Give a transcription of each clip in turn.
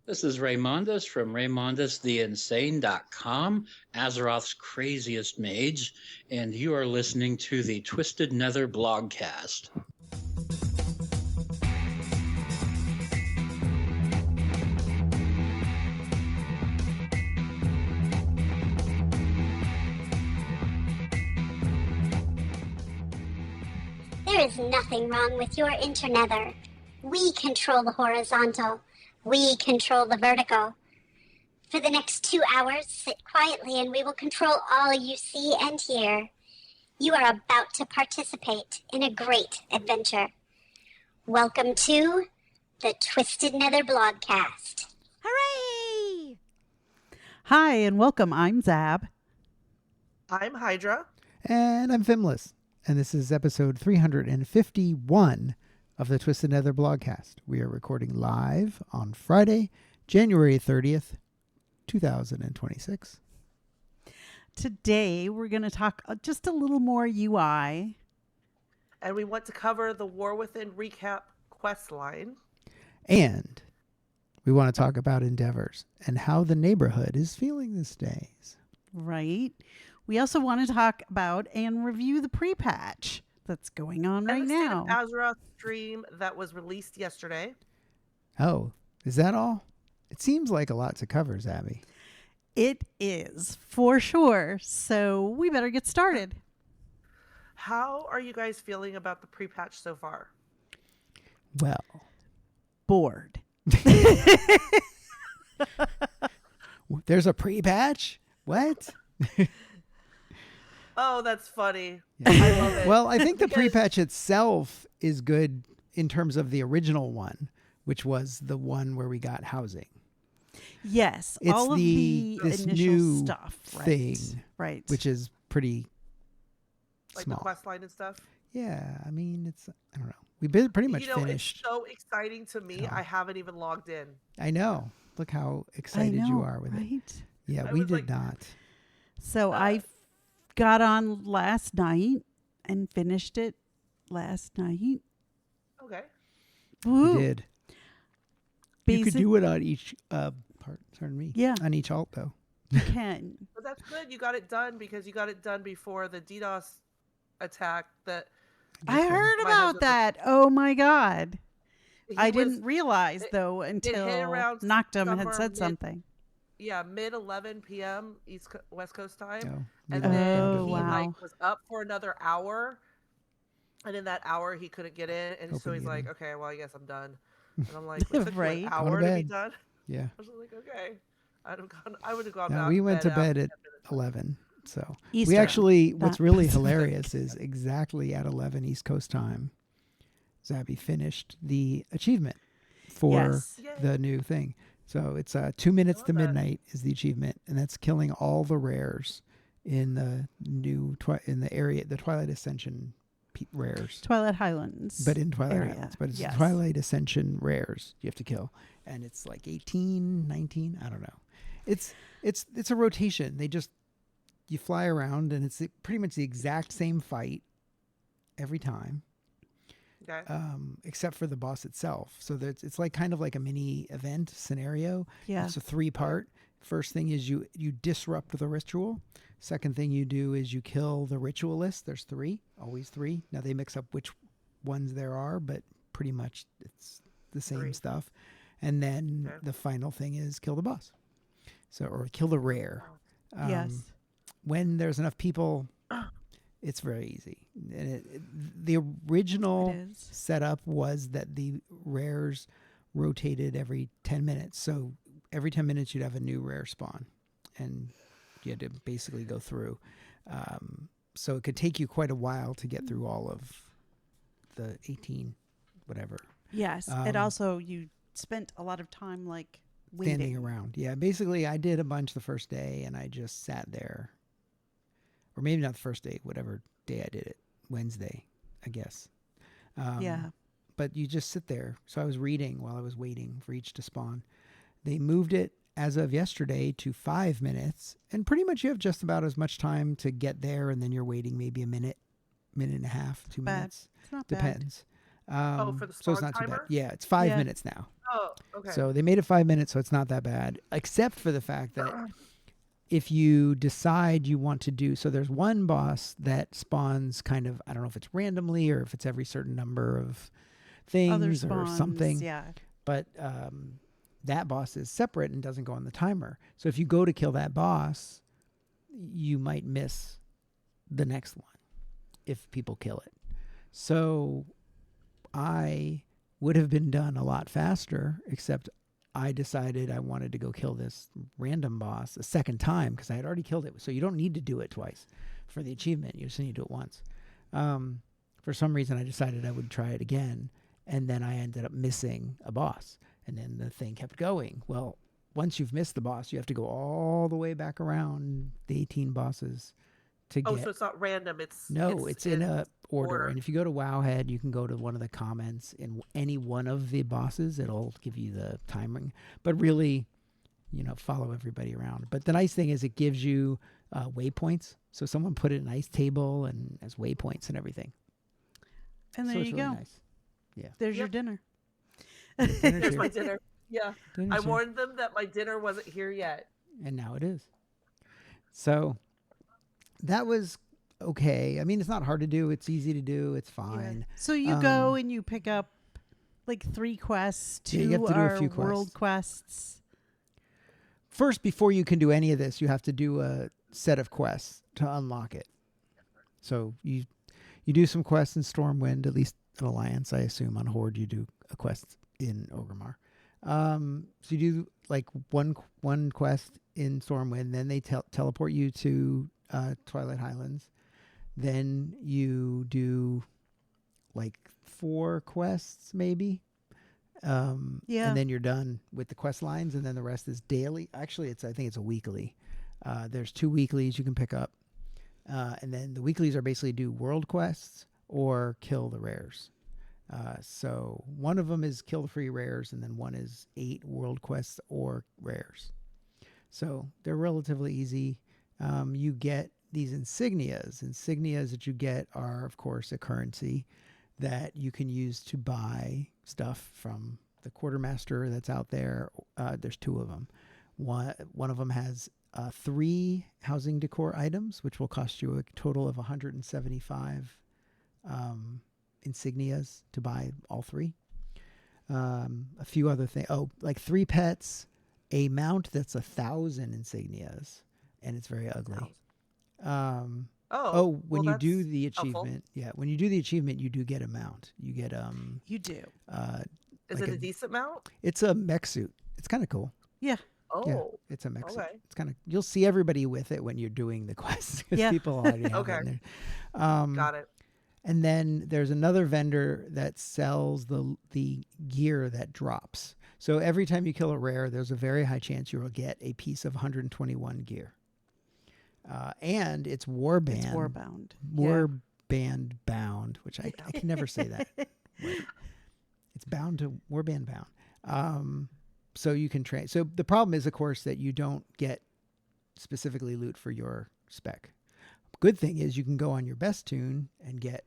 This is Raymondas from RaymondasTheInsane.com, Azeroth's craziest mage, and you are listening to the Twisted Nether blogcast. There is nothing wrong with your internether. We control the horizontal. We control the vertical. For the next 2 hours, sit quietly and we will control all you see and hear. You are about to participate in a great adventure. Welcome to the Twisted Nether blogcast. Hooray! Hi and welcome. I'm Zab. I'm Hydra. And I'm Fimless. And this is episode 351 of the Twisted Nether blogcast. We are recording live on Friday, January 30th, 2026. Today we're going to talk just a little more UI. And we want to cover the War Within recap questline. And we want to talk about endeavors and how the neighborhood is feeling these days. Right. We also want to talk about and review the pre-patch that's going on right now. And the State of Azeroth stream that was released yesterday. Oh, is that all? It seems like a lot to cover, Zabby. It is, for sure. So we better get started. How are you guys feeling about the pre-patch so far? Well, bored. There's a pre-patch? What? Oh, that's funny. Yeah. I love it. Well, I think the pre-patch itself is good in terms of the original one, which was the one where we got housing. Yes, It's all of this initial new stuff, thing, right? which is pretty like small. the questline and stuff. Yeah, I mean, it's, I don't know. We've been pretty much finished. It's so exciting to me. Oh. I haven't even logged in. I know. Look how excited you are with it. Yeah, we did not. So I got on last night and finished it last night. Okay. Woo. You did. You could do it on each part. Pardon me. Yeah. On each alt, though. You can. But that's good. You got it done because you got it done before the DDoS attack that I heard about that. Oh my God. I didn't realize though it until hit around Noctum had somewhere said something. Yeah, mid 11 p.m. West Coast time. Oh, And yeah. then he wow. was up for another hour. And in that hour he couldn't get in. And so he's like, in. okay, well I guess I'm done. And I'm like, it took you Right. an hour to be bed. done. Yeah. I was like, okay. I would have gone No, back. we went to bed at 11. So Eastern, we actually, what's not really Pacific. hilarious is exactly at 11 East Coast time, Zabby finished the achievement for Yes. the new thing. So it's 2 minutes to love that. midnight is the achievement, and that's killing all the rares in the new in the area, the Twilight Ascension rares. Twilight Highlands. But in Twilight area. Islands. But it's Yes. Twilight Ascension rares you have to kill. And it's like 18, 19, I don't know. It's a rotation. You fly around and it's pretty much the exact same fight every time. Okay. Except for the boss itself. So it's like kind of like a mini event scenario. Yeah. It's a 3-part. First thing is you disrupt the ritual. Second thing you do is you kill the ritualist. There's 3, always 3. Now they mix up which ones there are, but pretty much it's the same 3. stuff. And then the final thing is kill the boss. So, or kill the rare. Yes. When there's enough people, it's very easy. And the original It is. setup was that the rares rotated every 10 minutes. So every 10 minutes you'd have a new rare spawn. And you had to basically go through. So it could take you quite a while to get through all of the 18, whatever. Yes. And also you spent a lot of time like waiting. Standing around. Yeah, basically I did a bunch the first day and I just sat there. Or maybe not the first day, whatever day I did it. Wednesday, I guess. Yeah. But you just sit there. So I was reading while I was waiting for each to spawn. They moved it as of yesterday to 5 minutes. And pretty much you have just about as much time to get there. And then you're waiting maybe a minute and a half, 2 minutes. It's not Depends. For the so it's spawn not too bad. timer? Yeah, it's 5 Yeah. minutes now. Oh, okay. So they made it 5 minutes, so it's not that bad, except for the fact that if you decide you want to do, so there's one boss that spawns kind of, I don't know if it's randomly or if it's every certain number of Other things spawns, or something, yeah. but that boss is separate and doesn't go on the timer. So if you go to kill that boss, you might miss the next one if people kill it. So I would have been done a lot faster, except I decided I wanted to go kill this random boss a second time because I had already killed it. So you don't need to do it twice for the achievement. You just need to do it once. For some reason, I decided I would try it again, and then I ended up missing a boss, and then the thing kept going. Well, once you've missed the boss, you have to go all the way back around the 18 bosses to Oh, get. so it's not random. It's In a order. order. And if you go to Wowhead, you can go to one of the comments in any one of the bosses. It'll give you the timing. But really, follow everybody around. But the nice thing is it gives you waypoints. So someone put it in a nice table and has waypoints and everything. And there so it's you really go. nice. Yeah. There's your Yep. dinner. There's my dinner. Yeah. Dinner's I here. warned them that my dinner wasn't here yet. And now it is. So that was okay. I mean, it's not hard to do. It's easy to do. It's fine. So you go and you pick up like 3 quests. Yeah, 2 you have to do a are few world quests. First, before you can do any of this, you have to do a set of quests to unlock it. So you do some quests in Stormwind, at least in Alliance, I assume. On Horde, you do a quest in Orgrimmar. So you do like one quest in Stormwind, then they teleport you to Twilight Highlands. Then you do like 4 quests, maybe. And then you're done with the quest lines, and then the rest is daily. Actually, I think it's a weekly. There's 2 weeklies you can pick up. And then the weeklies are basically do world quests or kill the rares. So one of them is kill the free rares, and then one is 8 world quests or rares. So they're relatively easy. You get these insignias. Insignias that you get are, of course, a currency that you can use to buy stuff from the quartermaster that's out there. There's 2 of them. One of them has 3 housing decor items, which will cost you a total of 175 insignias to buy all 3. A few other things. Oh, like 3 pets, a mount that's 1,000 insignias, and it's very ugly. When you do the achievement, when you do the achievement, you do get a mount. You get You do. Is it a decent mount? It's a mech suit. It's kind of cool. Yeah. Oh, Yeah, it's a mech suit. okay. It's kind of, you'll see everybody with it when you're doing the quests because Yeah. people already have Okay. it in there. Got it. And then there's another vendor that sells the gear that drops. So every time you kill a rare, there's a very high chance you will get a piece of 121 gear. And it's warband. It's warbound. Warband bound, which I can never say that. Wait. It's bound to warband bound. So you can train. So the problem is, of course, that you don't get specifically loot for your spec. Good thing is you can go on your best tune and get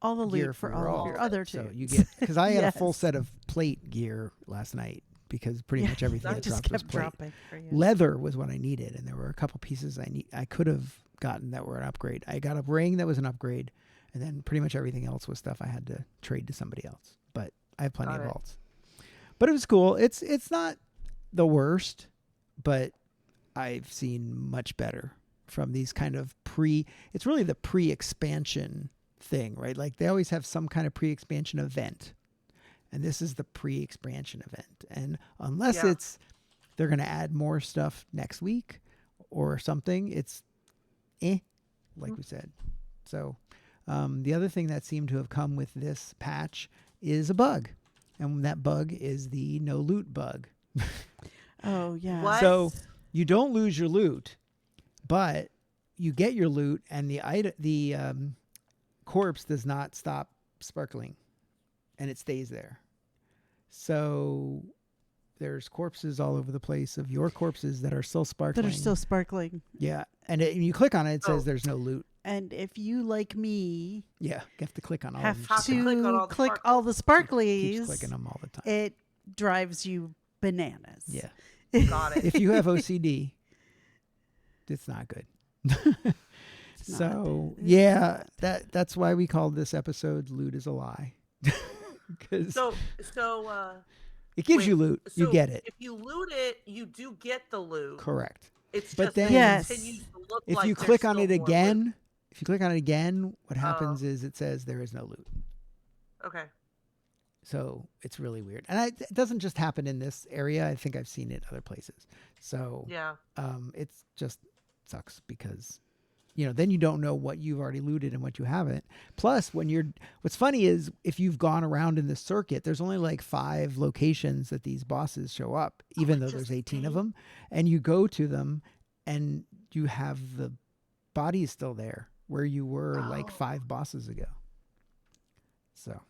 All the gear loot for your all of your other So tunes. you get, because I had a full Yes. set of plate gear last night because pretty much everything that that just dropped was kept plate. dropping for you. Leather was what I needed, and there were a couple pieces I could have gotten that were an upgrade. I got a ring that was an upgrade, and then pretty much everything else was stuff I had to trade to somebody else. But I have plenty Got of it. vaults. But it was cool. It's not the worst, but I've seen much better from these kind of it's really the pre-expansion thing, right? Like they always have some kind of pre-expansion event. And this is the pre-expansion event. And unless they're going to add more stuff next week or something, it's like we said. So the other thing that seemed to have come with this patch is a bug. And that bug is the no loot bug. Oh, yeah. What? So you don't lose your loot, but you get your loot, and the corpse does not stop sparkling, and it stays there. So there's corpses all over the place of your corpses that are still sparkling. That are still sparkling. Yeah, and you click on it, it says there's no loot. And if you, like me, Yeah, you have to click on all of have them. Have to click on all the all the Keeps sparklies, clicking them all the time. it drives you bananas. Yeah. Got it. If you have OCD, it's not good. It's So not. yeah, that's why we called this episode "Loot is a Lie," because So it gives wait, you loot, you so get it, if you loot it, you do get the loot. correct. It's But just then- that Yes. it continues to look If like you there's click on still it more loot. again, what Oh. happens is it says there is no loot. Okay. So it's really weird, and it doesn't just happen in this area. I think I've seen it other places. So Yeah. it's just sucks because, then you don't know what you've already looted and what you haven't. Plus, what's funny is if you've gone around in the circuit, there's only like 5 locations that these bosses show up, even though there's 18 of them, and you go to them and you have the bodies still there where you were like 5 bosses ago. So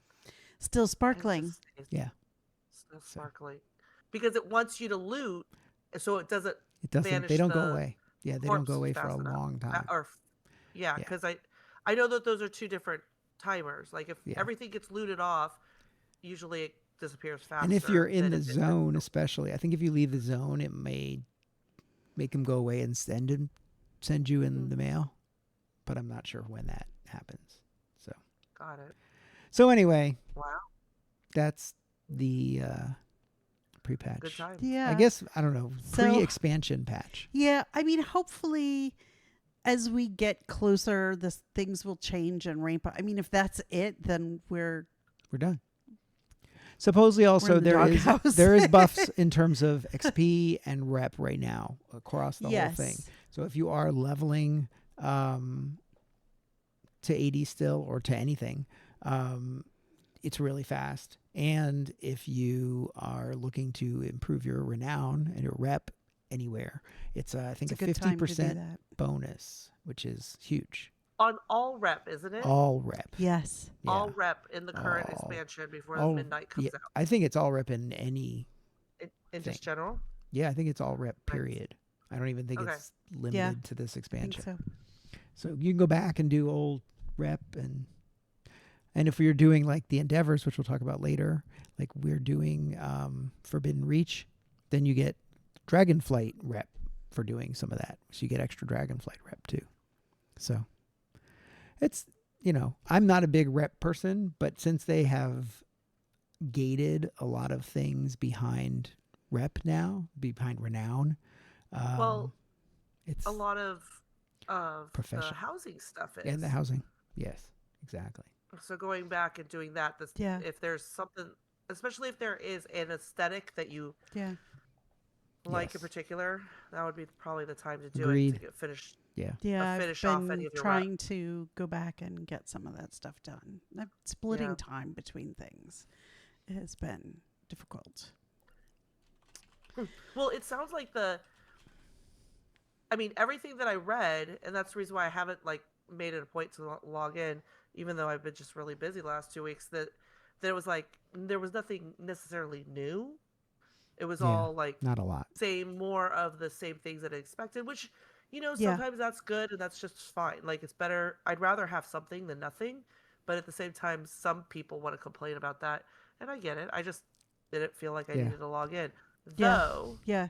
Still sparkling. yeah, Still sparkling. Because it wants you to loot, so it doesn't. it doesn't. Vanish They don't go the away. Yeah, they don't go corpses away for fast a enough. long time. Yeah, Yeah. because I know that those are 2 different timers. Like if Yeah. everything gets looted off, usually it disappears faster. And if you're in than the if it- zone, especially, I think if you leave the zone, it may make them go away and send you in the mail. But I'm not sure when that happens. Got it. So anyway, Wow. that's the pre-patch. Good time. Yeah. I guess, I don't know, So- pre-expansion patch. Yeah, I mean, hopefully, as we get closer, things will change and ramp up. I mean, if that's it, then we're We're done. Supposedly also in the doghouse. there is buffs in terms of XP and rep right now across the whole thing. So if you are leveling to 80 still or to anything, it's really fast. And if you are looking to improve your renown and your rep anywhere, it's I think it's a good time to do 50% that. bonus, which is huge. On all rep, isn't it? All rep. Yes. Yeah. All rep in the current All- expansion before all- midnight comes yeah, out. I think it's all rep in any. In just general. Yeah, I think it's all rep. Period. I don't even think Okay. it's limited to this I think expansion. so. So you can go back and do old rep and if you're doing like the endeavors, which we'll talk about later, like we're doing Forbidden Reach, then you get Dragonflight rep for doing some of that. So you get extra Dragonflight rep too. So it's, I'm not a big rep person, but since they have gated a lot of things behind rep now, behind renown, Well, it's a lot of the Profession. housing stuff is. and the housing. Yes, exactly. So going back and doing that, Yeah. if there's something, especially if there is an aesthetic that you Yeah. like in Yes. particular, that would be probably the time to do Agreed. it to get finished. Yeah, I've finish off any been of your trying to go back and get some of that stuff done. Splitting Yeah. time between things has been difficult. Well, it sounds like everything that I read, and that's the reason why I haven't made it a point to log in, even though I've been just really busy the last 2 weeks. That it was there was nothing necessarily new. It was Yeah. all Not a lot. more of the same things that I expected, which Yeah. sometimes that's good and that's just fine. It's better. I'd rather have something than nothing, but at the same time, some people want to complain about that, and I get it. I just didn't feel like I Yeah. needed to log in. Yeah. Though, Yeah.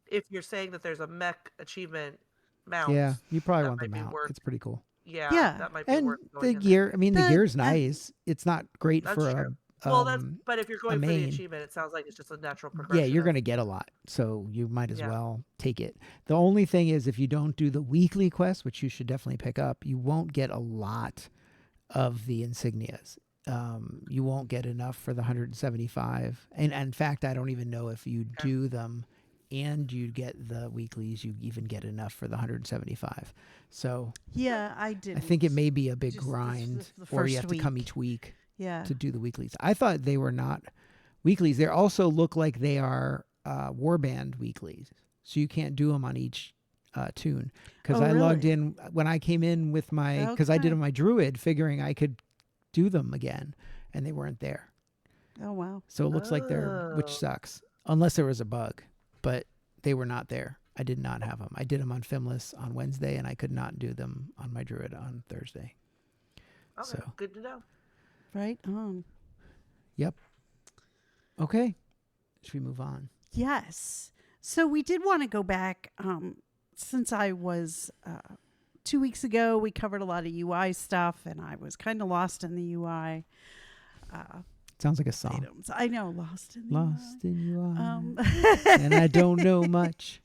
if you're saying that there's a mech achievement mount, Yeah, you probably that want the might be mount. worth- It's pretty cool. yeah, Yeah. that might be And worth going the in there. gear, I mean, the The- gear's and- nice. It's not great That's for true. a. Well, but if you're going for the main. achievement, it sounds like it's just a natural Yeah, progression. you're of- going to get a lot, so you might as Yeah. well take it. The only thing is, if you don't do the weekly quest, which you should definitely pick up, you won't get a lot of the insignias. You won't get enough for the 175. And in fact, I don't even know if you do them and you get the weeklies, you even get enough for the 175. So Yeah, I did. I think it may be a big Just grind, the or you first have to come week. each week Yeah. to do the weeklies. I thought they were not weeklies. They also look like they are warband weeklies, so you can't do them on each tune. Because Oh, I logged really? in when I came in with my, because I did Okay. on my druid, figuring I could do them again, and they weren't there. Oh wow. So it looks like they're, which Oh. sucks, unless there was a bug. But they were not there. I did not have them. I did them on Fimless on Wednesday, and I could not do them on my druid on Thursday. Okay, So good to know. Right on. Yep. Okay. should we move on? Yes. So we did want to go back since I was 2 weeks ago. We covered a lot of UI stuff, and I was kind of lost in the UI. Sounds like a song. Items. I know, lost in the Lost in you UI. and I don't know much.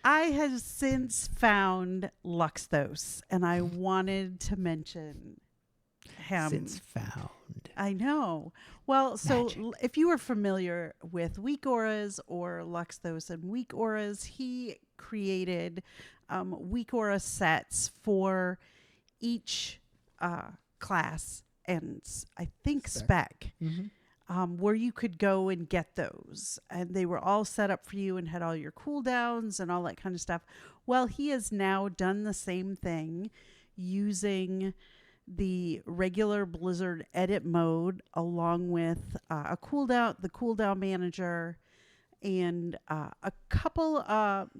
I have since found Luxthos, and I wanted to mention him. Since found. I know. Well, so Magic. If you are familiar with weak auras or Luxthos and weak auras, he created weak aura sets for each class and I think spec. Where you could go and get those. And they were all set up for you and had all your cooldowns and all that kind of stuff. Well, he has now done the same thing using the regular Blizzard edit mode along with the cooldown manager, and a couple,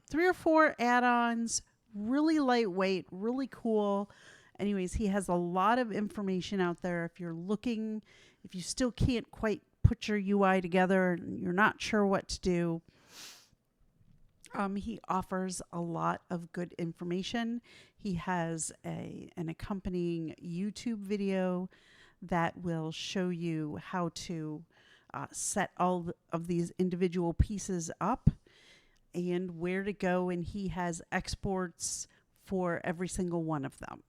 3 or 4 add-ons, really lightweight, really cool. Anyways, he has a lot of information out there. If you're looking, if you still can't quite put your UI together and you're not sure what to do, he offers a lot of good information. He has an accompanying YouTube video that will show you how to set all of these individual pieces up and where to go, and he has exports for every single one of them.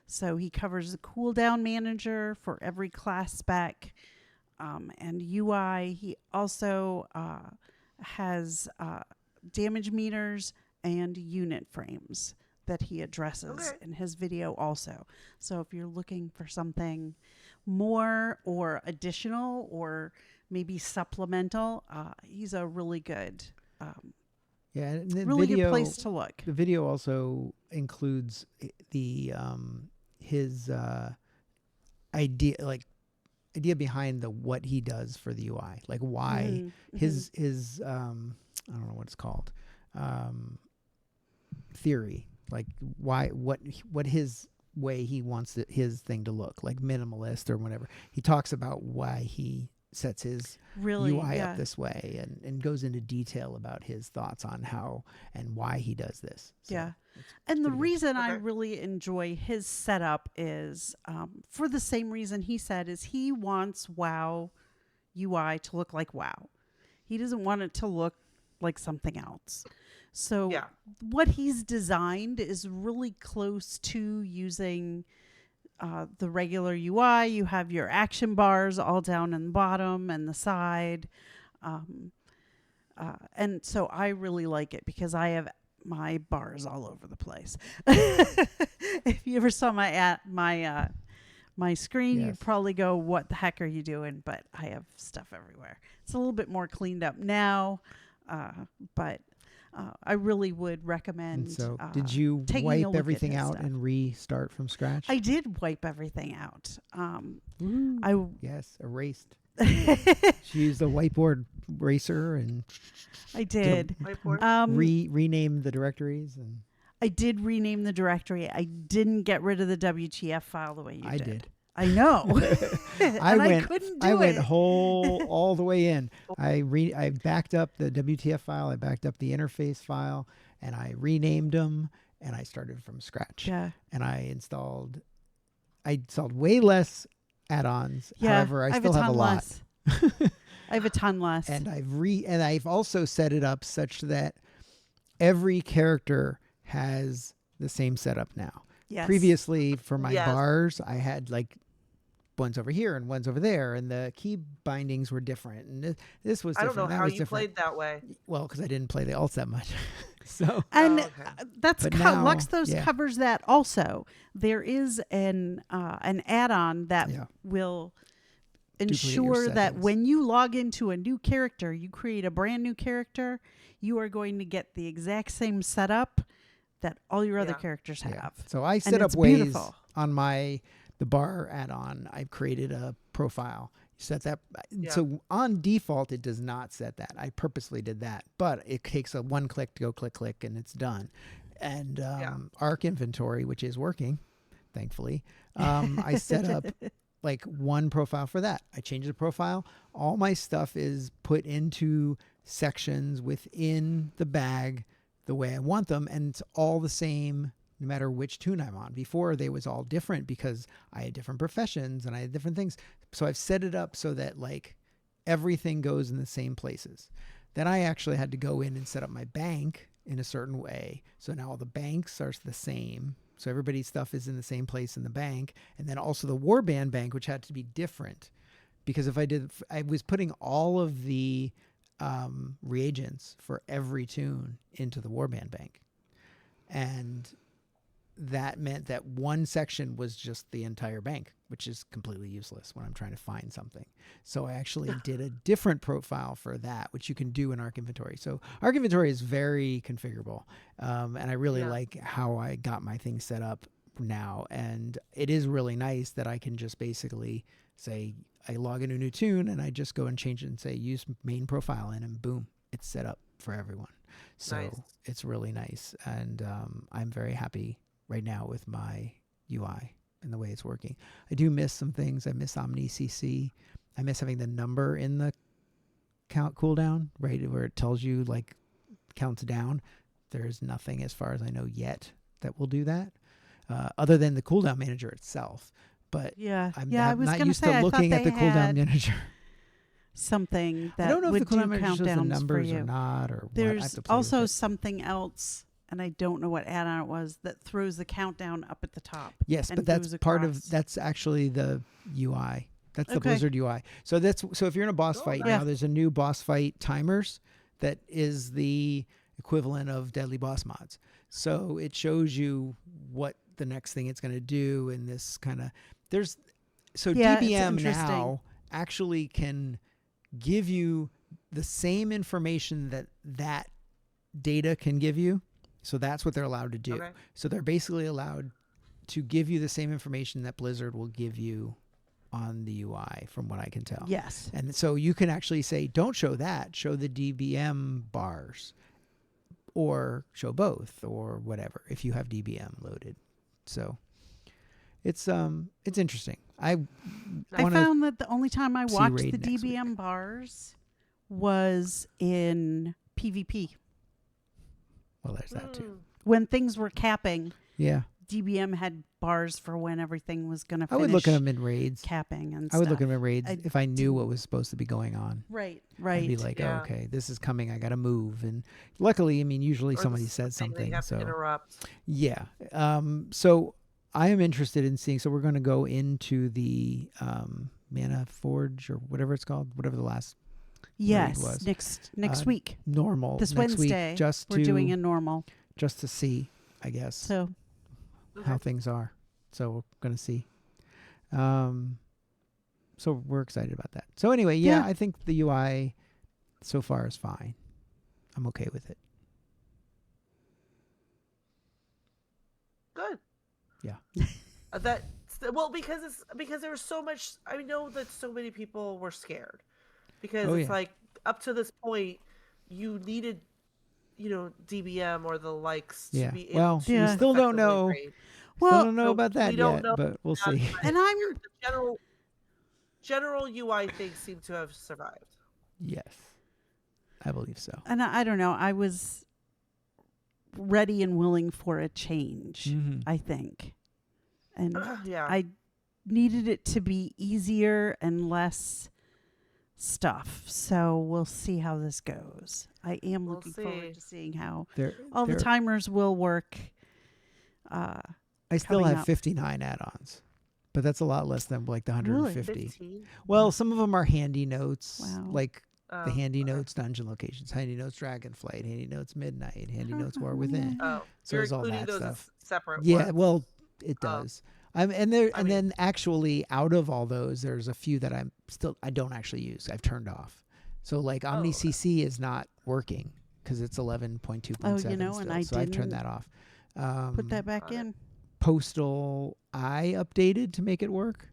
So he covers the cooldown manager for every class spec and UI. He also has damage meters and unit frames that he addresses in his video also. So if you're looking for something more or additional or maybe supplemental, he's a really good And the really video, good place to look. The video also includes the his idea behind what he does for the UI, like why his I don't know what it's called, theory, like what his way he wants his thing to look, like minimalist or whatever. He talks about why he sets his UI up this way and goes into detail about his thoughts on how and why he does this. So and the reason I really enjoy his setup is for the same reason he said, is he wants WoW UI to look like WoW. He doesn't want it to look like something else. So what he's designed is really close to using the regular UI. You have your action bars all down in the bottom and the side. And so I really like it because I have my bars all over the place. If you ever saw my screen, you'd probably go, what the heck are you doing? But I have stuff everywhere. It's a little bit more cleaned up now, but I really would recommend. And so did you wipe everything out and restart from scratch? I did wipe everything out. Erased. She used a whiteboard eraser and I did. Rename the directories, and I did rename the directory. I didn't get rid of the WTF file the way you did. I know. I couldn't do it. I went all the way in. I backed up the WTF file. I backed up the interface file, and I renamed them, and I started from scratch. Yeah. And I installed way less add-ons. Yeah, However, I still have a lot. I have a ton less. And I've also set it up such that every character has the same setup now. Yes. Previously, for my bars, I had like one's over here and one's over there, and the key bindings were different. And this was different. I don't know how you played that way. Well, because I didn't play the alts that much. So Luxthos covers that also. There is an add-on that will ensure that when you log into a new character, you create a brand new character, you are going to get the exact same setup that all your other characters have. So I set up ways on the bar add-on. I've created a profile. You set that. So on default, it does not set that. I purposely did that, but it takes a one click to go click, and it's done. And Arc inventory, which is working, thankfully, I set up like one profile for that. I change the profile. All my stuff is put into sections within the bag the way I want them, and it's all the same no matter which tune I'm on. Before, they was all different because I had different professions and I had different things. So I've set it up so that like everything goes in the same places. Then I actually had to go in and set up my bank in a certain way. So now all the banks are the same. So everybody's stuff is in the same place in the bank. And then also the warband bank, which had to be different. Because if I was putting all of the reagents for every tune into the warband bank. And that meant that one section was just the entire bank, which is completely useless when I'm trying to find something. So I actually did a different profile for that, which you can do in Arc Inventory. So Arc Inventory is very configurable. And I really like how I got my things set up now. And it is really nice that I can just basically say, I log in a new tune and I just go and change it and say, use main profile in, and boom, it's set up for everyone. So it's really nice. And I'm very happy right now with my UI and the way it's working. I do miss some things. I miss Omni CC. I miss having the number in the count cooldown, right, where it tells you like counts down. There's nothing as far as I know yet that will do that, other than the cooldown manager itself. But I'm not used to looking at the cooldown manager. Something that I don't know would if the cooldown do manager shows the countdowns numbers for you. or not, or There's what. I have to play also with it. something else, and I don't know what add-on it was, that throws the countdown up at the top. Yes, and but that's goes part across. of that's actually the UI. That's the Okay. Blizzard UI. So if you're in a boss fight now, there's a new boss fight timers that is the equivalent of Deadly Boss mods. So it shows you what the next thing it's going to do, and this kind of DBM now actually can give you the same information that data can give you. So that's what they're allowed to do. Okay. So they're basically allowed to give you the same information that Blizzard will give you on the UI, from what I can tell. Yes. And so you can actually say, don't show that, show the DBM bars, or show both, or whatever, if you have DBM loaded. So it's interesting. I found that the only time I watched the Raid next DBM bars was in PvP. Well, there's that too. When things were capping, Yeah. DBM had bars for when everything was going to finish. I would look at them in raids. Capping and I would stuff. look at them in raids if I knew what was supposed to be going on. Right. I'd be like, oh, okay, this is coming. I got to move. And luckily, I mean, usually somebody said something. You have So to interrupt. yeah. So I am interested in seeing. So we're going to go into the Mana Forge or whatever it's called, whatever the last raid was. next week. Normal. This next Wednesday, week, we're doing a normal. just to see, I guess. So how things are. So we're going to see. So we're excited about that. So anyway, yeah, I think the UI so far is fine. I'm okay with it. Good. Yeah. Because there was so much. I know that so many people were scared because Oh, it's yeah. like up to this point you needed, DBM or the likes Yeah. to be able Well, to we still don't effectively know. raid. Still Well, don't know so about that we don't yet, know but we'll that, see. but And I'm- the general UI things seem to have survived. Yes, I believe so. And I don't know. I was ready and willing for a change, Mhm. I think. And Yeah. I needed it to be easier and less stuff. So we'll see how this goes. I am We'll looking see. forward to seeing how There, all the there- timers will work. I still coming have up. 59 add-ons, but that's a lot less than like the 150. 15. Well, some of them are handy notes, Wow. like Oh, the handy okay. notes dungeon locations, handy notes Dragonflight, handy notes Midnight, handy notes War Within. Oh, So you're it's all including that those stuff. as separate Yeah, ones. well, it Oh. does. Then actually out of all those, there's a few that I don't actually use. I've turned off. So like Omni okay. CC is not working because it's 11.2.7. Oh, and still, I so I've didn't turned that off. Put that back got it. in. Postal I updated to make it work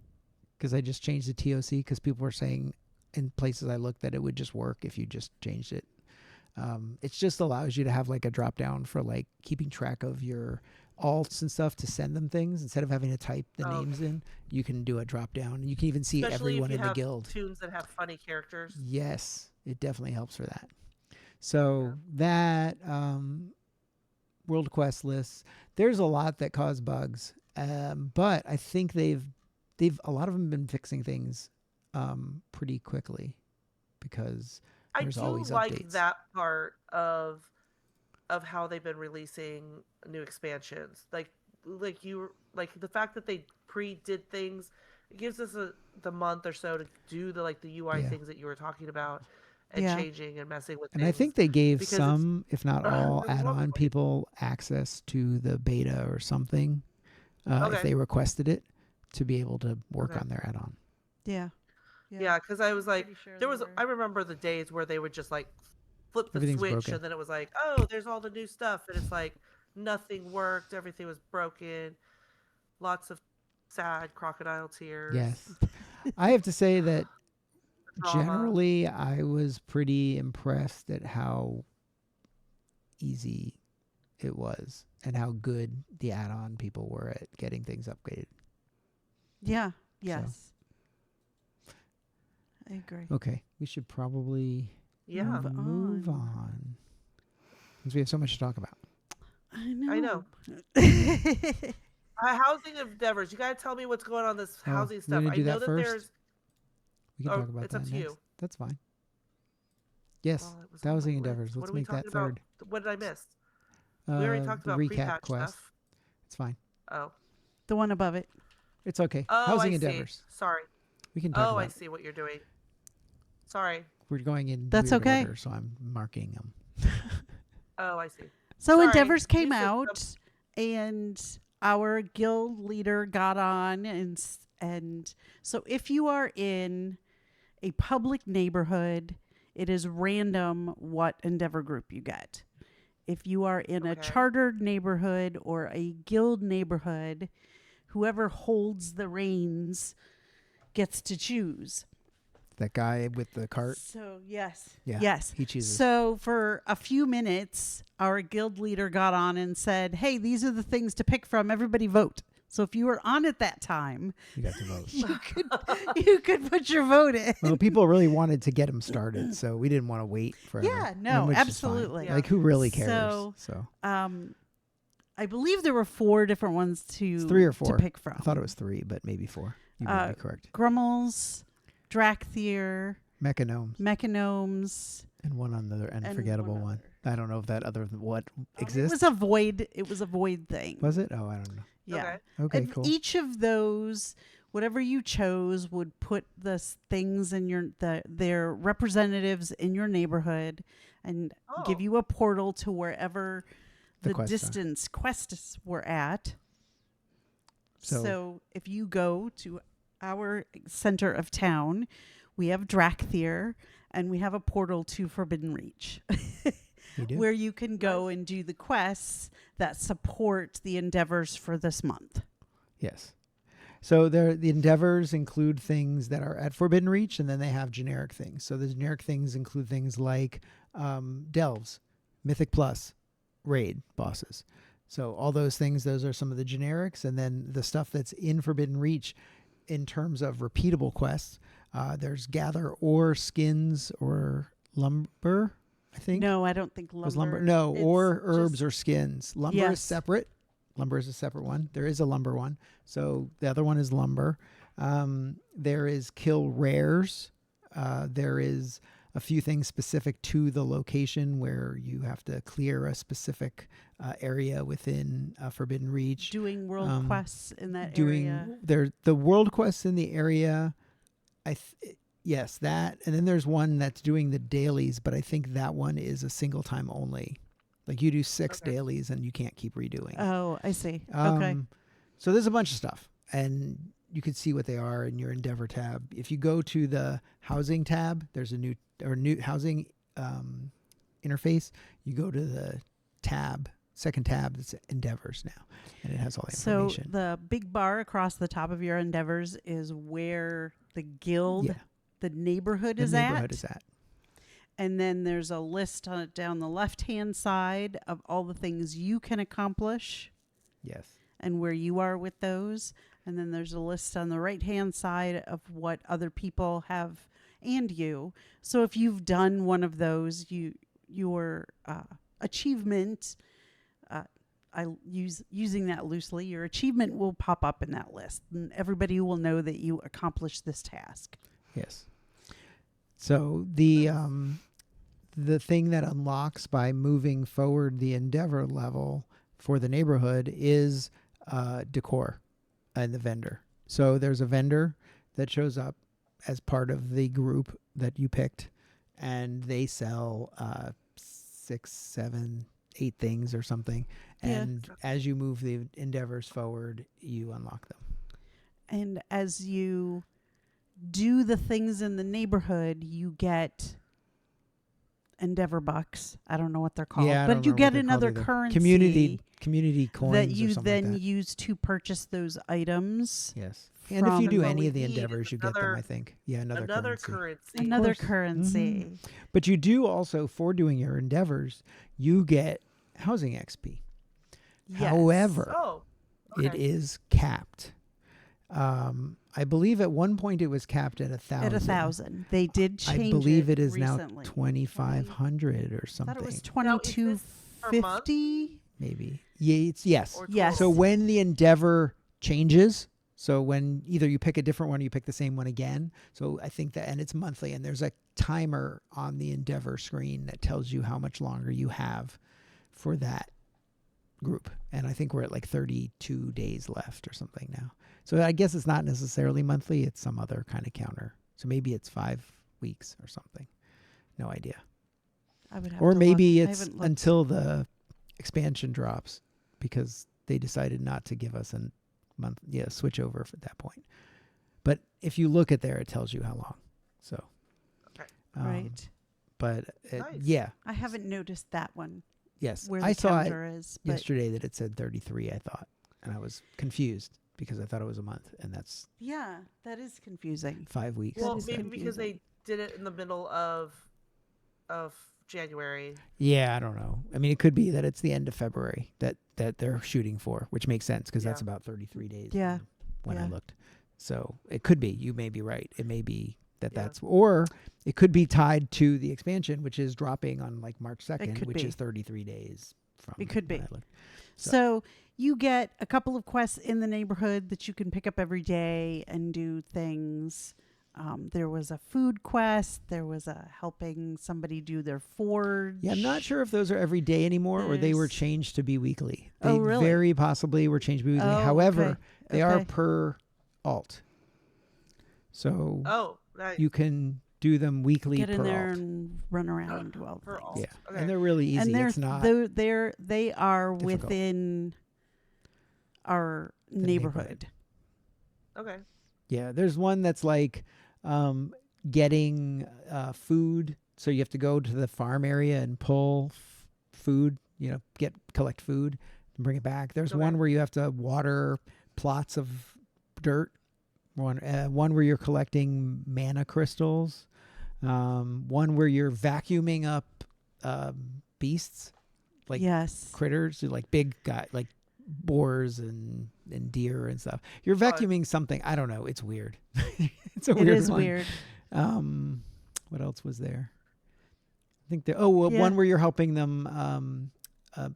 because I just changed the TOC because people were saying in places I looked that it would just work if you just changed it. It just allows you to have like a drop down for like keeping track of your alts and stuff to send them things instead of having to type the Oh, names in. You can do a drop down, and you can even see especially everyone if you in the have guild. tunes that have funny characters. Yes, it definitely helps for that. So Yeah. that world quest lists, there's a lot that cause bugs, but I think they've a lot of them been fixing things pretty quickly because I there's do always like updates. that part of how they've been releasing new expansions. Like the fact that they pre-did things, it gives us the month or so to do the UI Yeah. things that you were talking about and Yeah. changing and messing with And I things. think they gave because it's some, if not all, it was add-on lovely. people access to the beta or something if Okay. they requested it to be able to work Okay. on their add-on. Yeah. Yeah, because I was like, Pretty sure there they was. were. I remember the days where they would just like flip the Everything's switch, broken. and then it was like, oh, there's all the new stuff, and it's like nothing worked, everything was broken, lots of sad crocodile tears. Yes. I have to say that Drama. generally I was pretty impressed at how easy it was and how good the add-on people were at getting things upgraded. Yeah. Yes. I agree. Okay, we should probably Yeah, Move on. on. Because we have so much to talk about. I know. I know. Housing endeavors. You gotta tell me what's going on this Oh, housing you stuff. wanna I do know that that first? there's. We can Oh, talk about it's that up to next. you. That's fine. Yes, Well, it was on my housing list. endeavors. What Let's are we make that talking about? third. What did I miss? We already talked The about recap pre-patch quest. stuff. It's fine. Oh. The one above it. It's okay. Oh, Housing I see. endeavors. Sorry. We can talk Oh, I about. see what you're doing. Sorry. We're going in That's weird okay. order, so I'm marking them. Oh, I see. So Sorry, Endeavors came new system. out, and our guild leader got on, and so if you are in a public neighborhood, it is random what Endeavor group you get. If you are in a Okay. chartered neighborhood or a guild neighborhood, whoever holds the reins gets to choose. That guy with the cart. So yes, Yeah, yes, he chooses. So for a few minutes, our guild leader got on and said, "Hey, these are the things to pick from. Everybody vote." So if you were on at that time, You got to vote. you could put your vote in. Well, people really wanted to get him started, so we didn't want to wait forever. Yeah, no, which is fine. absolutely. Yeah. Like, who really cares? So, I believe there were 4 different ones It's 3 or 4. to pick from. I thought it was 3, but maybe 4. You may be correct. Grummels, Drakthir, Mechanomes. Mechanomes. And one on the and unforgettable one one. other. I don't know if that other what It exists. was a void. It was a void thing. Was it? Oh, I don't know. Yeah. Okay. Okay, And cool. each of those, whatever you chose, would put the things in their representatives in your neighborhood, and give Oh. you a portal to wherever The the quest distance quests were at. So- So if you go to our center of town, we have Drakthir, and we have a portal to Forbidden Reach. You do? Where you can go and do the quests that support the endeavors for this month. Yes. So the endeavors include things that are at Forbidden Reach, and then they have generic things. So the generic things include things like delves, Mythic Plus, raid bosses. So all those things, those are some of the generics. And then the stuff that's in Forbidden Reach in terms of repeatable quests, there's gather ore, skins, or lumber, I think. No, I don't think Was lumber. No, It's or herbs just- or skins. Lumber Yes. is separate. Lumber is a separate one. There is a lumber one. So the other one is lumber. There is kill rares. There is a few things specific to the location where you have to clear a specific area within Forbidden Reach. doing world quests in that Doing area. the world quests in the area. Yes, that. And then there's one that's doing the dailies, but I think that one is a single time only. Like you do 6 Okay. dailies and you can't keep redoing. Oh, I see. Okay. So there's a bunch of stuff, and you can see what they are in your Endeavor tab. If you go to the housing tab, there's a new housing interface. You go to the second tab that's Endeavors now, and it has all the So information. the big bar across the top of your endeavors is where the guild, Yeah. the neighborhood The is neighborhood at. is at. And then there's a list down the left-hand side of all the things you can accomplish Yes. and where you are with those. And then there's a list on the right-hand side of what other people have and you. So if you've done one of those, your achievement, using that loosely, your achievement will pop up in that list, and everybody will know that you accomplished this task. Yes. So the thing that unlocks by moving forward the Endeavor level for the neighborhood is decor and the vendor. So there's a vendor that shows up as part of the group that you picked, and they sell 6, 7, 8 things or something. Yeah. And as you move the Endeavors forward, you unlock them. And as you do the things in the neighborhood, you get Endeavor bucks. I don't know what they're called, Yeah, I but don't you remember what get they're called another either. currency Community coins that or you something then like that. use to purchase those items. Yes. And if you from- do What any we of the need Endeavors, is you get them, another- I think. Yeah, another currency. currency. Another course. currency. But you do also, for doing your Endeavors, you get housing XP. Yes. However, Oh, it okay. is capped. I believe at one point it was capped at 1,000. At 1,000. They did change I believe it is recently. now 2,500 or I something. thought it was Now, is this per month? 2250. Maybe. Yeah, yes. Or Yes. So total? when the Endeavor changes, so when either you pick a different one or you pick the same one again, so I think that, and it's monthly, and there's a timer on the Endeavor screen that tells you how much longer you have for that group. And I think we're at like 32 days left or something now. So I guess it's not necessarily monthly, it's some other kind of counter. So maybe it's 5 weeks or something. No idea. I would have Or to maybe look. I it's haven't looked. until the expansion drops, because they decided not to give us a month, switch over at that point. But if you look at there, it tells you how long. So, Okay. Right. But Nice. yeah, I haven't noticed that one yes, where the I saw it counter is. But yesterday that it said 33. I thought, and I was confused because I thought it was a month, and that's yeah, that is confusing. 5 weeks. Well, is maybe because confusing. they did it in the middle of January. Yeah, I don't know. I mean, it could be that it's the end of February that they're shooting for, which makes sense because that's Yeah. about 33 days. Yeah. from when I Yeah. looked. So it could be. You may be right. It may be that Yeah. that's, or it could be tied to the expansion, which is dropping on like March 2nd, could which be. is 33 days from. It could when be. I looked. So you get a couple of quests in the neighborhood that you can pick up every day and do things. There was a food quest. There was a helping somebody do their forge. Yeah, I'm not sure if those are every day anymore or they were There's- changed to be weekly. They Oh, really? very possibly were changed to be weekly. Oh, However, okay. they are Okay. per alt. So Oh, nice. you can do them weekly Get in per there alt. and run around and do all the Per things. alt. Yeah, Okay. and they're really easy. And It's not they are difficult. within our neighborhood. neighborhood. Okay. Yeah, there's one that's like getting food. So you have to go to the farm area and pull food, collect food and bring it back. There's Okay. one where you have to water plots of dirt. One where you're collecting mana crystals. One where you're vacuuming up beasts, like Yes. critters, like big guy, like boars and deer and stuff. You're vacuuming something. I don't know. It's weird. It's a It weird is one. weird. What else was there? I think one where you're helping them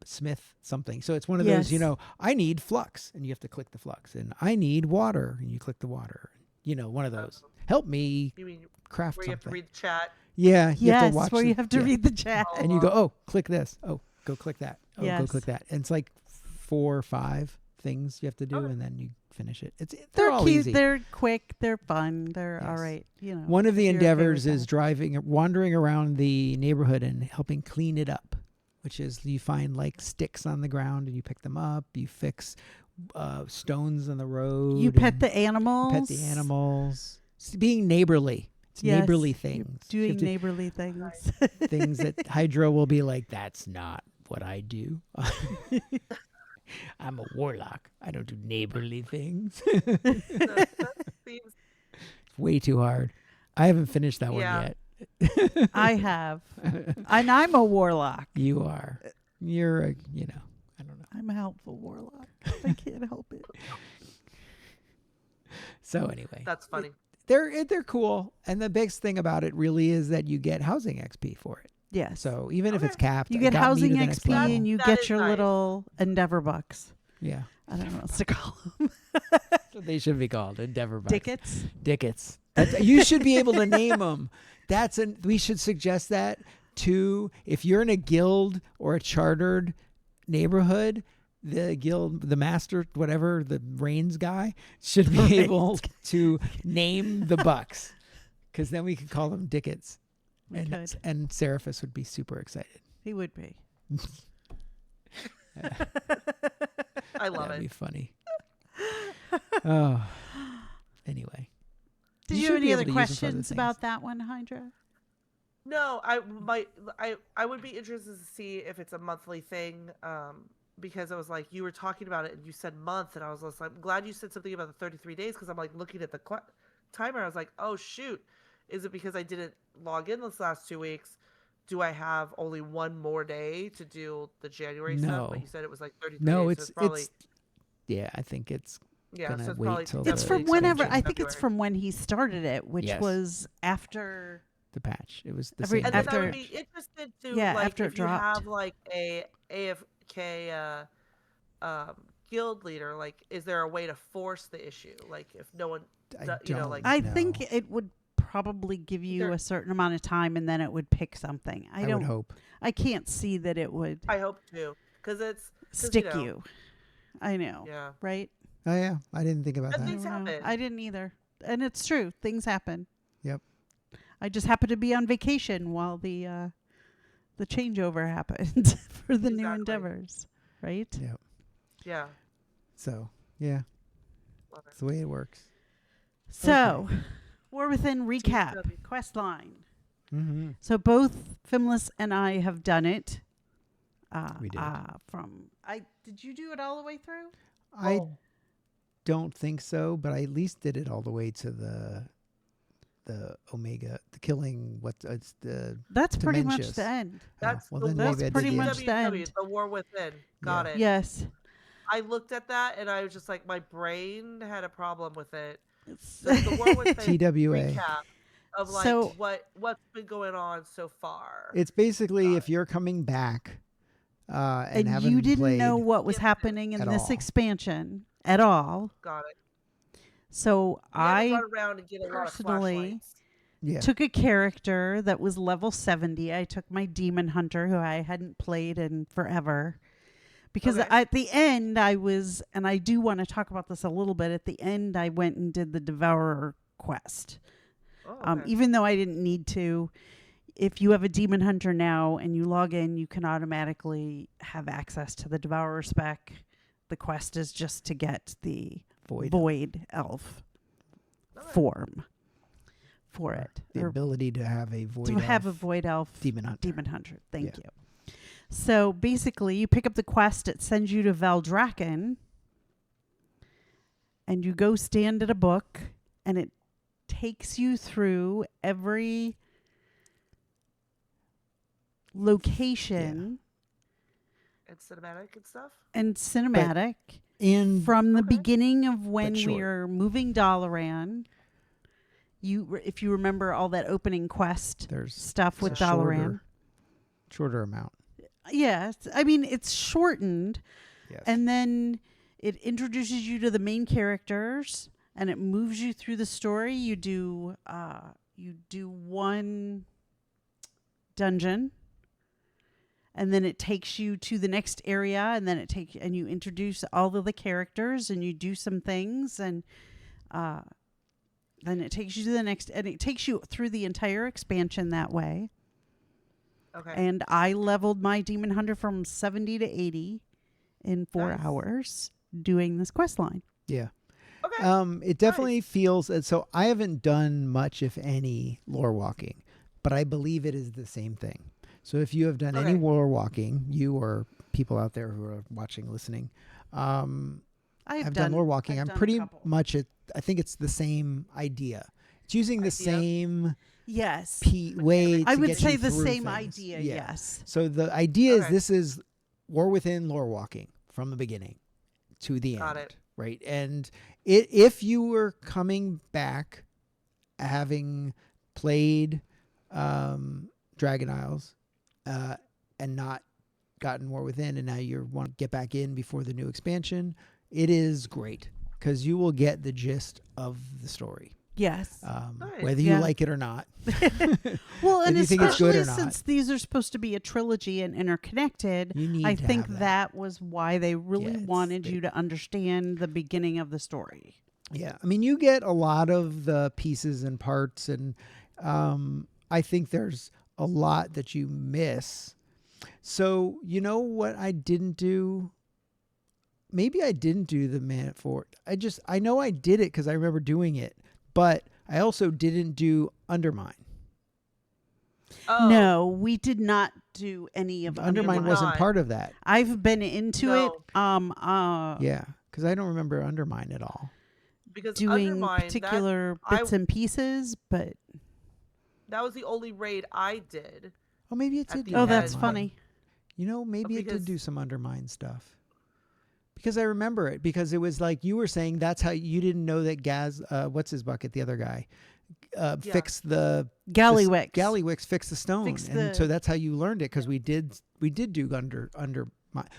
smith something. So it's one of those, Yes. I need flux, and you have to click the flux, and I need water, and you click the water. One of those. Help me You mean craft where you have to something. read the chat? Yeah, you have Yes, to watch where you have to yeah. read the chat. And you go, oh, click this. Oh, go click that. Oh, go Yes. click that. And it's like 4 or 5 things you have to do, Okay. and then you finish it. They're They're all cute. easy. They're quick. They're fun. They're Yes. all right. One of the if you're okay endeavors with is that. wandering around the neighborhood and helping clean it up, which is you find like sticks on the ground and you pick them up. You fix stones on the road. You pet and the animals. Pet the animals. It's being neighborly. It's Yes, neighborly you're things. You have Doing to- neighborly things. things that Hydra will be like, that's not what I do. I'm a warlock. I don't do neighborly things. That seems Way too hard. I haven't finished that Yeah. one yet. I have. And I'm a warlock. You are. You're a, I don't know. I'm a helpful warlock. I can't help it. So anyway, That's funny. they're cool, and the biggest thing about it really is that you get housing XP for it. Yes. So even if Okay. it's capped, You it get got me housing to the next XP level. and you That get is your nice. little Endeavor bucks. Yeah, I don't know what else to call them. so they should be called Endeavor Bucks. Dickets. Dickets. You should be able to name them. We should suggest that too. If you're in a guild or a chartered neighborhood, the guild, the master, whatever, the reigns guy should be able to name the bucks, because then we could call them Dickets. We could. And Seraphis would be super excited. He would be. I love That'd it. be funny. Oh, anyway. Did You you should have be any able other to use them for other questions things. about that one, Hydra? No, I would be interested to see if it's a monthly thing. Because I was like, you were talking about it and you said month, and I was just like, I'm glad you said something about the 33 days, because I'm like looking at the timer. I was like, oh shoot, is it because I didn't log in this last 2 weeks? Do I have only one more day to do the January stuff? No. But you said it was like 33 No, days. So it's probably yeah. I think it's gonna so it's wait probably till It's the from whenever. extension. I think it's from when he started it, which Yes. was after. the patch. It was the Every- same. And then patch. I would after- be interested to Yeah, like after it if you dropped. have like a AFK guild leader, like is there a way to force the issue? Like if no one, I you know, don't like I know. think it would probably give you There- a certain amount of time, and then it would pick something. I would don't. hope. I can't see that it would I hope to, because it's 'cause, stick know, you. I know, Yeah, right? Oh yeah, I didn't think about And that. things I don't know. happen. I didn't either, and it's true. Things happen. Yep. I just happened to be on vacation while the changeover happened for the new Exactly. endeavors, right? Yep. yeah. So yeah, Love that's the way it works. So, War Within recap TW. quest line. Mm-hmm. So both Fimless and I have done it. We did. Did you do it all the way through? I Oh. don't think so, but I at least did it all the way to the Omega, the killing. It's the That's pretty much Dementious. the end. That's well the then that's maybe I did pretty the much end. the WW, end. the War Within. Got Yeah. it. Yes. I looked at that and I was just like, my brain had a problem with it. It's- The War Within TWA. recap of like So- what's been going on so far. It's basically Got if it. you're coming back and and haven't you didn't played, know what was Yeah. happening in At this all. expansion at all. Got it. So You had to I run around and get a lot of personally flashlights. yeah, took a character that was level 70. I took my Demon Hunter, who I hadn't played in forever. Because Okay. at the end, I was, and I do want to talk about this a little bit, at the end, I went and did the Devourer quest. Oh, okay. Even though I didn't need to. If you have a Demon Hunter now and you log in, you can automatically have access to the Devourer spec. The quest is just to get the Void Elf Okay. form for it. the Or ability to have a void to have a elf Void Elf demon hunter. Demon Hunter. Thank Yeah. you. So basically, you pick up the quest, it sends you to Valdrakken, and you go stand at a book, and it takes you through every location And cinematic and stuff. and cinematic And from the Okay. beginning of when we short. are moving Dalaran. If you remember all that opening quest there's stuff with a Dalaran. shorter amount. Yes, I mean it's shortened, Yes. and then it introduces you to the main characters, and it moves you through the story. You do one dungeon, and then it takes you to the next area, and then and you introduce all of the characters, and you do some things, and then it takes you to the next, and it takes you through the entire expansion that way. Okay. And I leveled my Demon Hunter from 70 to 80 in 4 Nice. hours doing this quest line. yeah. Okay. It definitely feels so. I haven't done much, if any, lore walking, but I believe it is the same thing. So if you have done any Okay. lore walking, you or people out there who are watching, listening, I've done lore walking. I've I'm done a pretty couple. much I think it's the same idea. It's using the Idea. same Yes. way. I to would get say you the through same things. idea, Yeah. yes. So the idea is Okay. this is War Within lore walking from the beginning to the Got end, it. right? And if you were coming back having played Dragon Isles and not gotten War Within, and now you want to get back in before the new expansion, it is great because you will get the gist of the story. Yes. Nice. Whether you like it or not. Well, and Whether you think it's good especially or not. since these are supposed to be a trilogy and interconnected, You need I to think have that was why they really Yes, wanted they- you to understand the beginning of the story. Yeah, I mean, you get a lot of the pieces and parts, and I think there's a lot that you miss. So, you know what I didn't do? Maybe I didn't do the Man at Fort. I know I did it because I remember doing it, but I also didn't do Undermine. Oh, No, we did not do any of Undermine Undermine. wasn't Not. part of that. I've been into No. it. Yeah, because I don't remember Undermine at all. because Doing Undermine, particular I- bits and pieces, but that was the only raid I did. Oh, maybe it At did the do oh, that's end. Undermine. funny. You know, maybe it did because- do some Undermine stuff. Because I remember it. Because it was like you were saying that's how you didn't know that Gaz, what's his bucket, the other guy, fixed the Gallywix. Gallywix fixed the stone, Fixed and the- so that's how you learned it. Because we did do Undermine.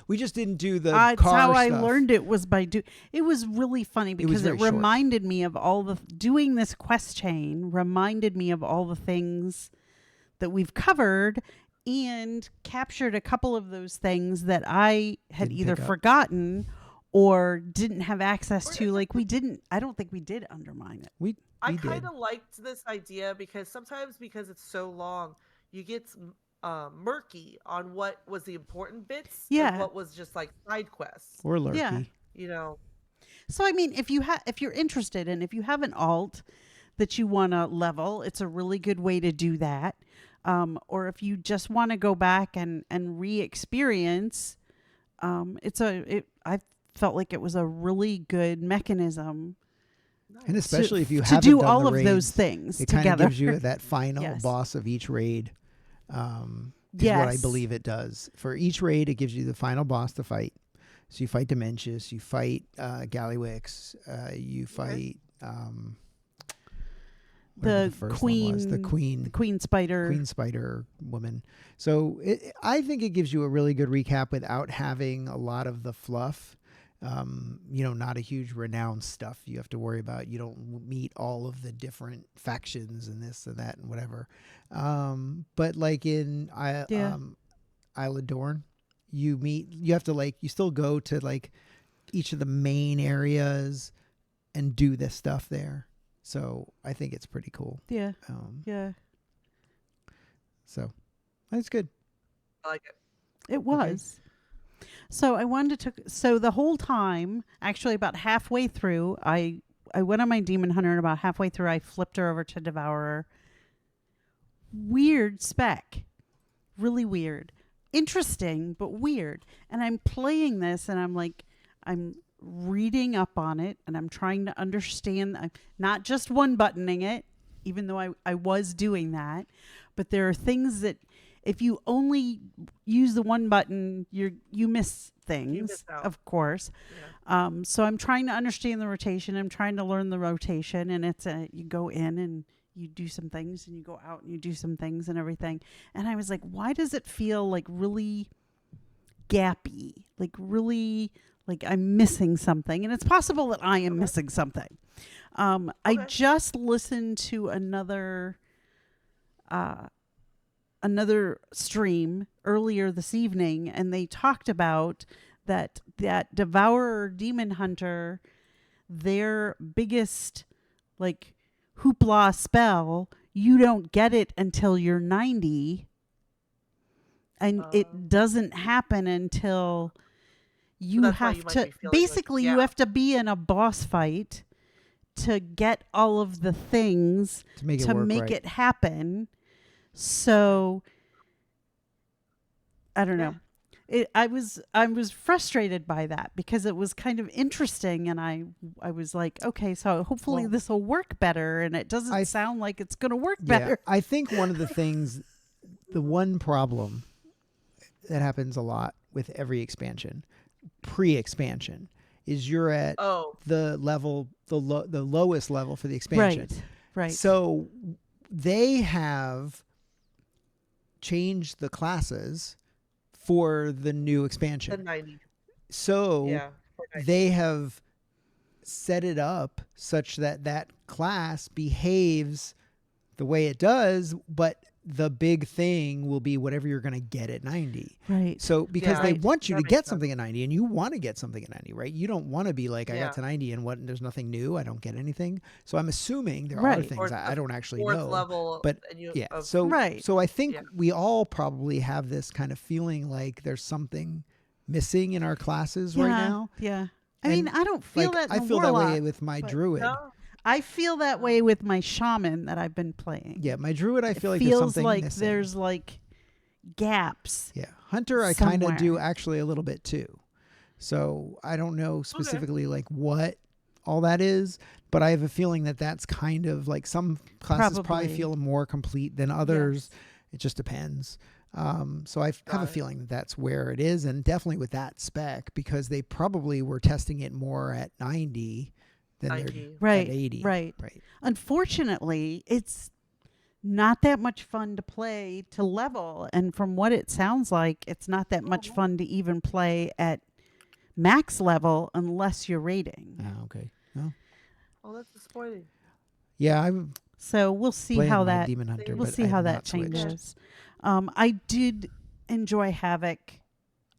We just didn't do the That's car how I stuff. learned it was by It was really funny was because it very short. reminded me of all the doing this quest chain reminded me of all the things that we've covered and captured a couple of those things that I had Didn't either pick up. forgotten or didn't have access to. Like I don't think we did Undermine it. We I did. kind of liked this idea because sometimes because it's so long, you get murky on what was the important bits Yeah. and what was just like side quests. Or Lurky. Yeah. You know, So I mean, if you're interested and if you have an alt that you want to level, it's a really good way to do that. Or if you just want to go back and re-experience, I felt like it was a really good mechanism And especially if you to haven't do done all the of raids, those things it kind of together. gives you that final Yes. boss of each raid. Is what I Yes. believe it does. For each raid, it gives you the final boss to fight. So you fight Dementius, you fight Gallywix, you fight whatever the first one was, the queen spider. Queen Spider woman. So I think it gives you a really good recap without having a lot of the fluff. Not a huge renowned stuff you have to worry about. You don't meet all of the different factions and this and that and whatever. But like in Isle of Dorn, you have to you still go to each of the main areas and do this stuff there. So I think it's pretty cool. Yeah. Um, Yeah. So that's good. I like it. It was. So I wanted to. So the whole time, actually, about halfway through, I went on my demon hunter, and about halfway through, I flipped her over to Devourer. Weird spec, really weird, interesting but weird. And I'm playing this, and I'm reading up on it, and I'm trying to understand. I'm not just one buttoning it, even though I was doing that, but there are things that. If you only use the one button, you miss things, miss out. of course. Yeah. So I'm trying to understand the rotation. I'm trying to learn the rotation, and it's you go in and you do some things, and you go out and you do some things and everything. And I was like, why does it feel like really gappy? Like really, like I'm missing something, and it's possible that I am missing something. I just listened to another stream earlier this evening, and they talked about that Devourer Demon Hunter, their biggest hoopla spell, you don't get it until you're 90, and it doesn't happen until you that's why have you might to be feeling basically you have to be in a boss fight to get all of the things To make it work right. it happen. So I don't know. I was frustrated by that because it was kind of interesting, and I was like, okay, so hopefully this will work better, and it doesn't sound like it's going to work better. I think one of the things, the one problem that happens a lot with every expansion, pre-expansion, is you're at Oh, the level, the lowest level for the expansion. Right. So they have changed the classes for the new the expansion. 90. So Yeah. for 90. they have set it up such that that class behaves the way it does, but the big thing will be whatever you're going to get at 90. Right. So because Yeah, they right. want you That to makes get sense. something at 90 and you want to get something at 90, right? You don't want to be like, I Yeah. got to 90 and what, there's nothing new. I don't get anything. So I'm assuming there are Right. things Or I don't actually Fourth know. level, But and you, yeah. of- So, Right. so I think Yeah. we all probably have this kind of feeling like there's something missing in our classes right now. Yeah. I mean, And, I don't feel Like, that in I the feel that way Warlock, with my but- druid. No. I feel that way with my shaman that I've been playing. Yeah, my druid, I It feel like there's feels something like missing. there's like gaps. Yeah, hunter, I kind of do somewhere. actually a little bit too. So I don't know specifically like what all that is, but I have a feeling that that's kind of like some classes probably Probably. feel more complete than others. It just depends. So I have a it. feeling that that's where it is, and definitely with that spec because they probably were testing it more at 90 than 90. they're Right. at 80. Right. Right. Unfortunately, it's not that much fun to play to level. And from what it sounds like, it's not that much fun to even play at max level unless you're raiding. Oh, okay. No. Oh, that's disappointing. Yeah, I'm So we'll see playing how my that Demon Hunter, we'll but see I how have that not switched. changes. I did enjoy Havoc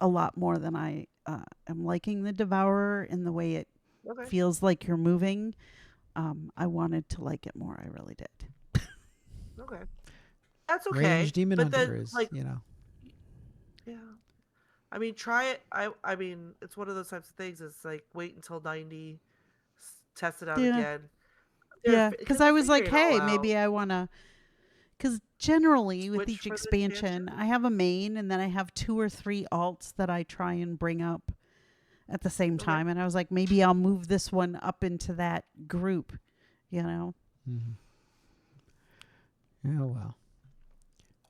a lot more than I am liking the Devourer in the way it Okay. feels like you're moving. I wanted to like it more. I really did. Okay. That's okay. Range Demon but Hunter then, is, like, you know. yeah. I mean, try it. I mean, it's one of those types of things. It's like wait until 90, test it out Yeah. again. Yeah, because I was like, hey, out. maybe I want to. Because generally with Switch each for the expansion, I have a main and then I have 2 or 3 alts that I try and bring up at the same Okay. time. And I was like, maybe I'll move this one up into that group, you know? Mm-hmm. Oh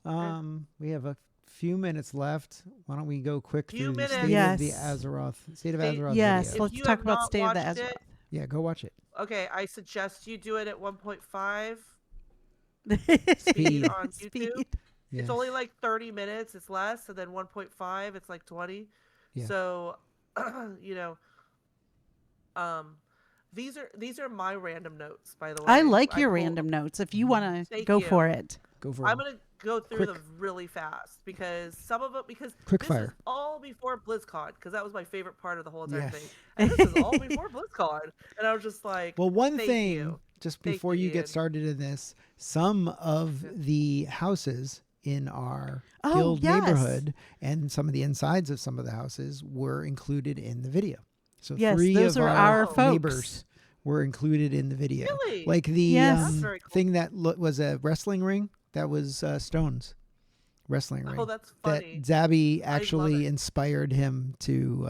well. We have a few minutes left. Why don't we go quick Few through the minutes. State Yes. of the Azeroth, State of State- Azeroth Yes, video. If let's you talk have about not State of the watched Azeroth. it- Yeah, go watch it. Okay, I suggest you do it at 1.5 Speed. speed on Speed. YouTube. Yeah. It's only like 30 minutes. It's less, and then 1.5, it's like 20. Yeah. So, you know, these are my random notes. By the way, I like your pulled- random notes. If you want to Thank go you. for it. Go for I'm it. gonna go through Quick. them really fast because some of them Quick this fire. is all before BlizzCon because that was my favorite part of the whole entire Yeah. thing. And this is all before BlizzCon, and I was just like, Well, one thank thing, you. just Thank before you Ian. get started in this, some of the houses in our Oh, guild yes. neighborhood and some of the insides of some of the houses were included in the video. So Yes, 3 those of are our our folks. neighbors were included in the video. Really? Like the Yes. That's very cool. thing that was a wrestling ring, that was Stone's wrestling ring. Oh, that's that funny. Zabby love actually it. inspired him to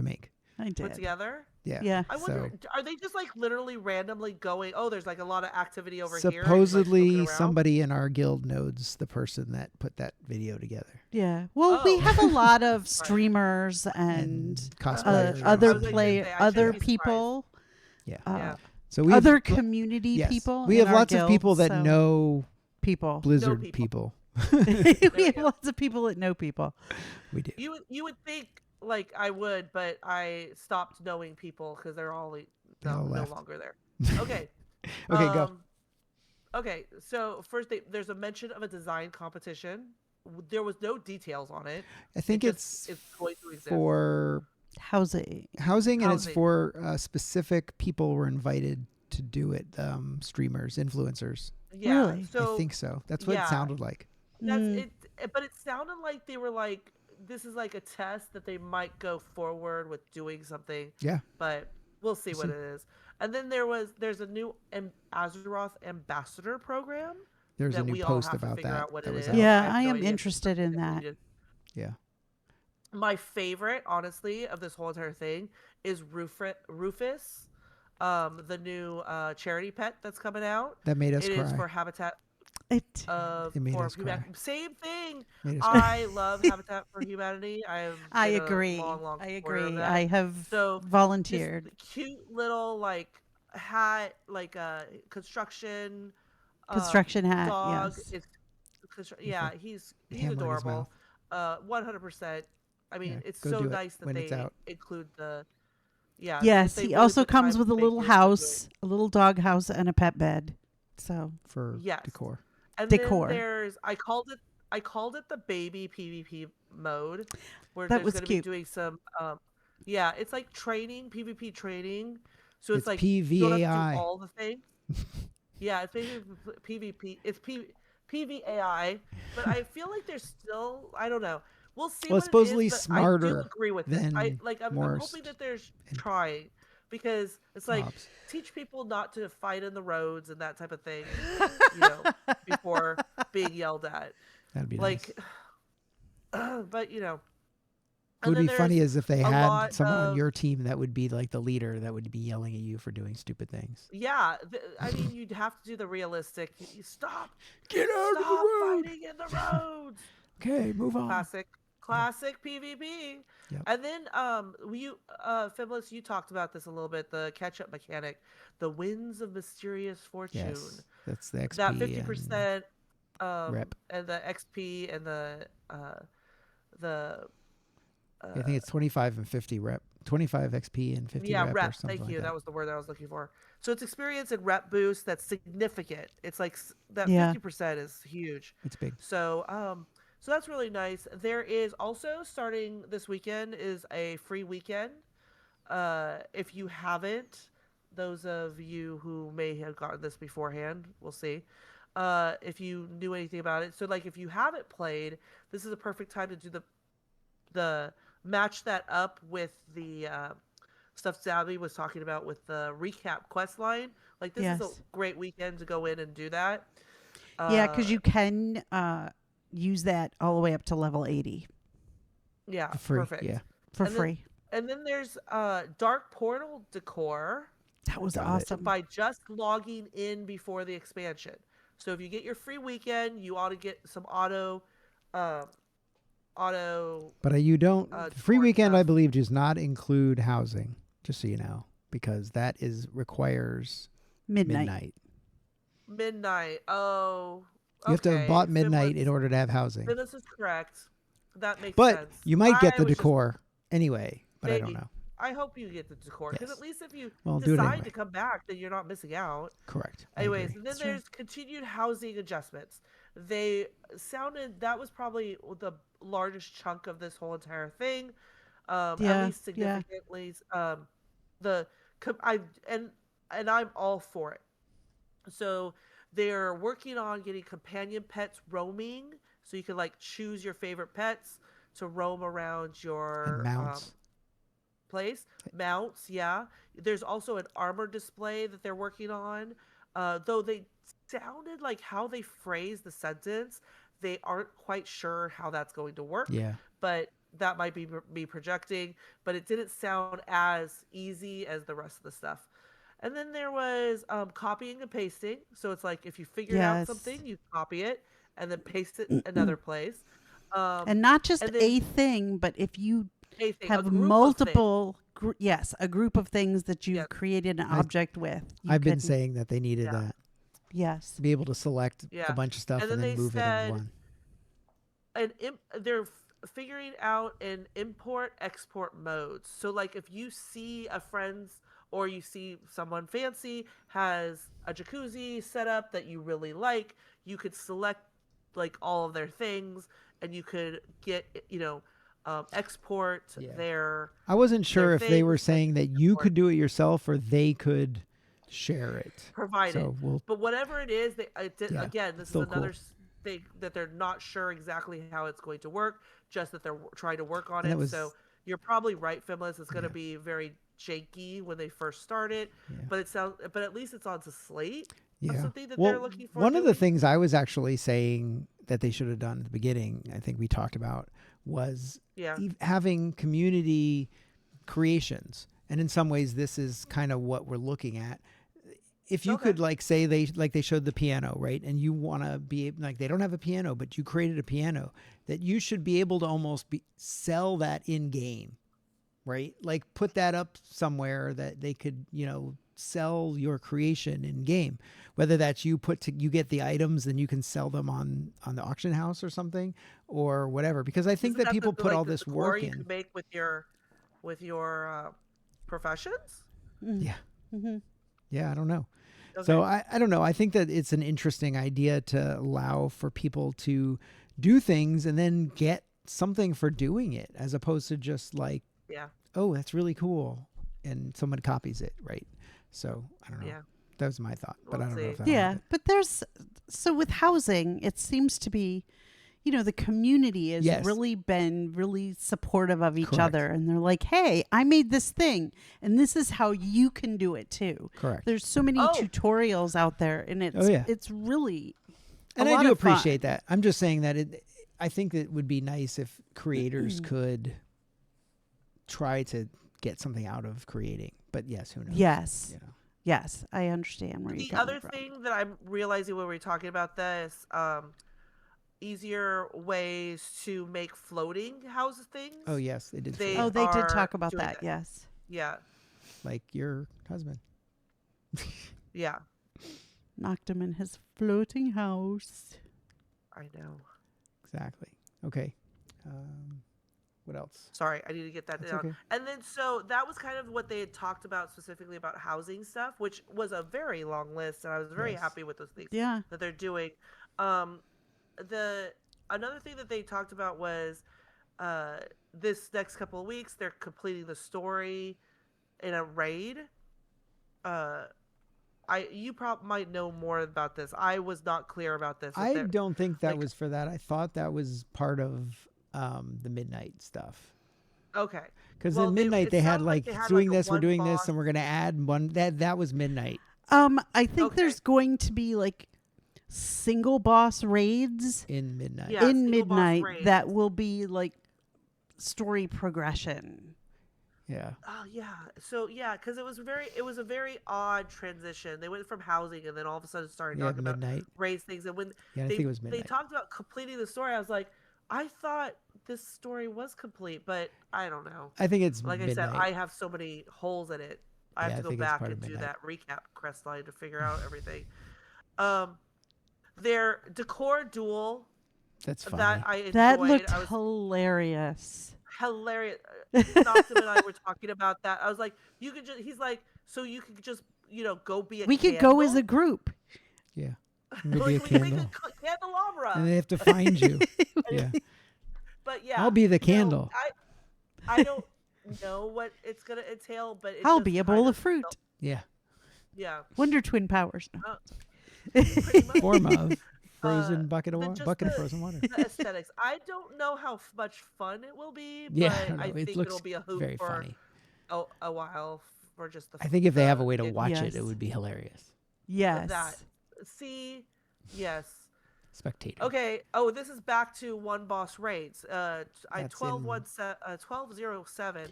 make. I Put did. together. Yeah. Yeah. I wonder, are they just like literally randomly going? Oh, there's like a lot of activity over here. and, like, Supposedly poking around? somebody in our guild knows the person that put that video together. Yeah. Well, we Oh. have a lot of streamers and cosplayers. and other stuff. gonna play say, I other shouldn't be surprised. people. Yeah. Yeah. So we have Other community yes. people. We in have our lots of people guild, that so- know people. Blizzard people. people. we we have go. lots of people that know people. We do. You would think like I would, but I stopped knowing people because they're all all no left. longer there. Okay. Okay, go. Okay, so first there's a mention of a design competition. There was no details on it. I think it's going to exist. for Housing. housing and it's Housing. for specific people were invited to do it. Streamers, influencers. Yeah. Really? So I think so. That's what yeah. it sounded like. that's Mm. it. But it sounded like they were like, this is like a test that they might go forward with doing something. Yeah. But we'll see what it is. And then there's a new Azeroth ambassador program. There's a that new we all post have to about figure that. out what that it was is. out. Yeah, have I no am idea if interested in it's that. needed. Yeah. My favorite, honestly, of this whole entire thing is Rufus, the new charity pet that's coming out. That made us It cry. is for Habitat. It It made for us cry. humanity. Same thing. Made us cry. I love Habitat for Humanity. I've I been agree. a long I supporter of agree. that. I have So this volunteered. cute little like hat, like a construction Construction hat, dog. yes. It's With yeah, a he's hammer in his mouth. adorable. 100%. I mean, Yeah, it's go so do it nice that when it's they out. include the yeah. Yes, They he really also put time comes with a and little effort into doing. house, a little dog house, and a pet bed. So For Yes. decor. And Decor. then there's I called it the baby PvP mode, where That there's was going to be cute. doing some yeah, it's like training, PvP training. So it's It's like you don't have to do PVAI. all the things. Yeah, it's basically PvP. It's PVAI, but I feel like there's still I don't know. We'll see Well, it's what it supposedly is, but I do smarter agree with it. than I'm more hoping that there's and trying because it's like mobs. teach people not to fight in the roads and that type of thing, you know, before being yelled at. That'd be nice. Like, but you know, It would and be then funny there's as if they a had lot someone on of your team that would be like the leader that would be yelling at you for doing stupid things. yeah. I mean, you'd have to do the realistic. You stop, Get out of the stop road. fighting in the roads. Okay, move on. Classic PvP. Yep. And then Fiblis, you talked about this a little bit, the catch-up mechanic, the winds of mysterious fortune. Yes, that's the XP. That 50% rep. and the XP and the I think it's 25 and 50 rep. 25 XP and 50 yeah, rep. rep. Or something Thank like you. that. That was the word that I was looking for. So it's experience and rep boost that's significant. It's like that Yeah. 50% is huge. It's big. So so that's really nice. There is also starting this weekend is a free weekend. If you haven't, those of you who may have gotten this beforehand, we'll see. If you knew anything about it. So like if you haven't played, this is a perfect time to do the match that up with the stuff Zabby was talking about with the recap quest line. Like this is a Yes. great weekend to go in and do that. Yeah, because you can use that all the way up to level 80 Yeah, For free. perfect. Yeah. for And then- free. And then there's Dark Portal decor That was Got it. awesome. by just logging in before the expansion. So if you get your free weekend, you ought to get some auto But you don't. Free decor weekend, I stuff. believe, does not include housing. Just so you know, because that requires Midnight. Midnight. Oh, You have to have okay. bought midnight Finlis- in order to have housing. Finlis is correct. That makes But sense. you might get the I was just- decor anyway. But I maybe. don't know. I hope you get the decor because Yes. at least if you Well, do it decide anyway. to come back, then you're not missing out. Correct. I Anyways, agree. and then That's true. there's continued housing adjustments. They sounded that was probably the largest chunk of this whole entire thing. At Yeah, least yeah. significantly. And I'm all for it. So they're working on getting companion pets roaming, so you can like choose your favorite pets to roam around your And mounts. place. Mounts, yeah. There's also an armor display that they're working on. Though they sounded like how they phrased the sentence, they aren't quite sure how that's going to work. Yeah. But that might be me projecting. But it didn't sound as easy as the rest of the stuff. And then there was copying and pasting. So it's like if you figured out Yes. something, you copy it and then paste it another place. And not just and then- a thing, but if you a thing, a have group of things. multiple, a group of things that you've Yes. created an object with. you I've been can- saying that they needed Yeah. that Yes. to be able to select Yeah. a bunch of stuff And and, then then they move it said- in one. They're figuring out an import export modes. So like if you see a friend's or you see someone fancy has a jacuzzi set up that you really like, you could select like all of their things and you could get export Yeah. their I wasn't sure if they were things, like, saying that you import- could do it yourself or they could share it. provided. So we'll But whatever it is, Yeah, again, this is still cool. another thing that they're not sure exactly how it's going to work, just that they're trying to work on And it. that was- So you're probably right, Finless. It's going to Yeah. be very janky when they first start it, Yeah. but at least it's on to slate. yeah. Something that Well, they're looking for. one of the doing. things I was actually saying that they should have done at the beginning, I think we talked about, was Yeah. having community creations. And in some ways, this is kind of what we're looking at. if you Okay. could like say they showed the piano, right? And you want to be like, they don't have a piano, but you created a piano, that you should be able to almost sell that in game, right? Like put that up somewhere that they could, sell your creation in game, whether that's you get the items and you can sell them on the auction house or something or whatever, because I think Isn't that people put all the this decor work you in. can make with your professions? Yeah. Mm-hmm. Yeah, I don't know. Okay. So I don't know. I think that it's an interesting idea to allow for people to do things and then get something for doing it, as opposed to just like, Yeah. oh, that's really cool, and someone copies it, right? So I don't know. Yeah. That was my thought, but We'll I don't know see. if that'll Yeah, happen. but so with housing, it seems to be, the community has Yes. really been really supportive of each Correct. other, and they're like, "Hey, I made this thing, and this is how you can do it too." Correct. There's so many Oh. tutorials out there, and it's really And a I lot do of fun. appreciate that. I'm just saying that I think that it would be nice if creators could try to get something out of creating. But yes, who knows? Yes, You know. yes, I understand where The you're coming other from. thing that I'm realizing when we're talking about this, easier ways to make floating house things. Oh yes, they did. say They that. Oh, they did are talk about doing that. that. Yes. Yeah. Like your husband. Yeah. Knocked him in his floating house. I know. Exactly. Okay. What else? Sorry, I need to get that That's down. okay. And then so that was kind of what they had talked about specifically about housing stuff, which was a very long list, and I was very Yes. happy with those things Yeah. that they're doing. Another thing that they talked about was this next couple of weeks they're completing the story in a raid. You probably might know more about this. I was not clear about this. I don't think that like- was for that. I thought that was part of the midnight stuff. Okay. Because Well, in they- midnight it they had sounded like they had, doing a this, we're one doing this, boss- and we're gonna add one. That was midnight I think Okay. there's going to be like single boss raids in midnight. Yeah, in single boss midnight raids. that will be like story progression. Yeah. Oh yeah. So yeah, because it was a very odd transition. They went from housing and then all of a sudden started Yeah, talking about midnight. race things. And when Yeah, I they think it was they midnight. talked about completing the story, I was like, I thought this story was complete, but I don't know. I think it's Like midnight. I said, I have so many holes in it. I Yeah, have I to go think it's back part and of do midnight. that recap quest line to figure out everything. Their decor duel That's funny. that I enjoyed. That looked I was hilarious. hilarious. Stockton and I were talking about that. I was like, you could just. He's like, so you could just, go be a. We could go as a candle? group. Yeah. Like, Maybe a we can make candle. a candelabra. And they have to find you. Yeah. But yeah, I'll be the candle. I don't know what it's gonna entail, but it's I'll just be a kind bowl of fruit. Yeah. Yeah, Wonder Twin powers. No. pretty much. Form of frozen bucket of but water. just Bucket of the- frozen water. The aesthetics. I don't know how much fun it will be, but Yeah, I don't know. I It think looks it'll be a hoot very for funny. a while for just the. I think if they have a the way to in- watch Yes. it, it would be hilarious. Yes. that. See, yes. Spectator. Okay. Oh, this is back to one boss raids. That's 1207.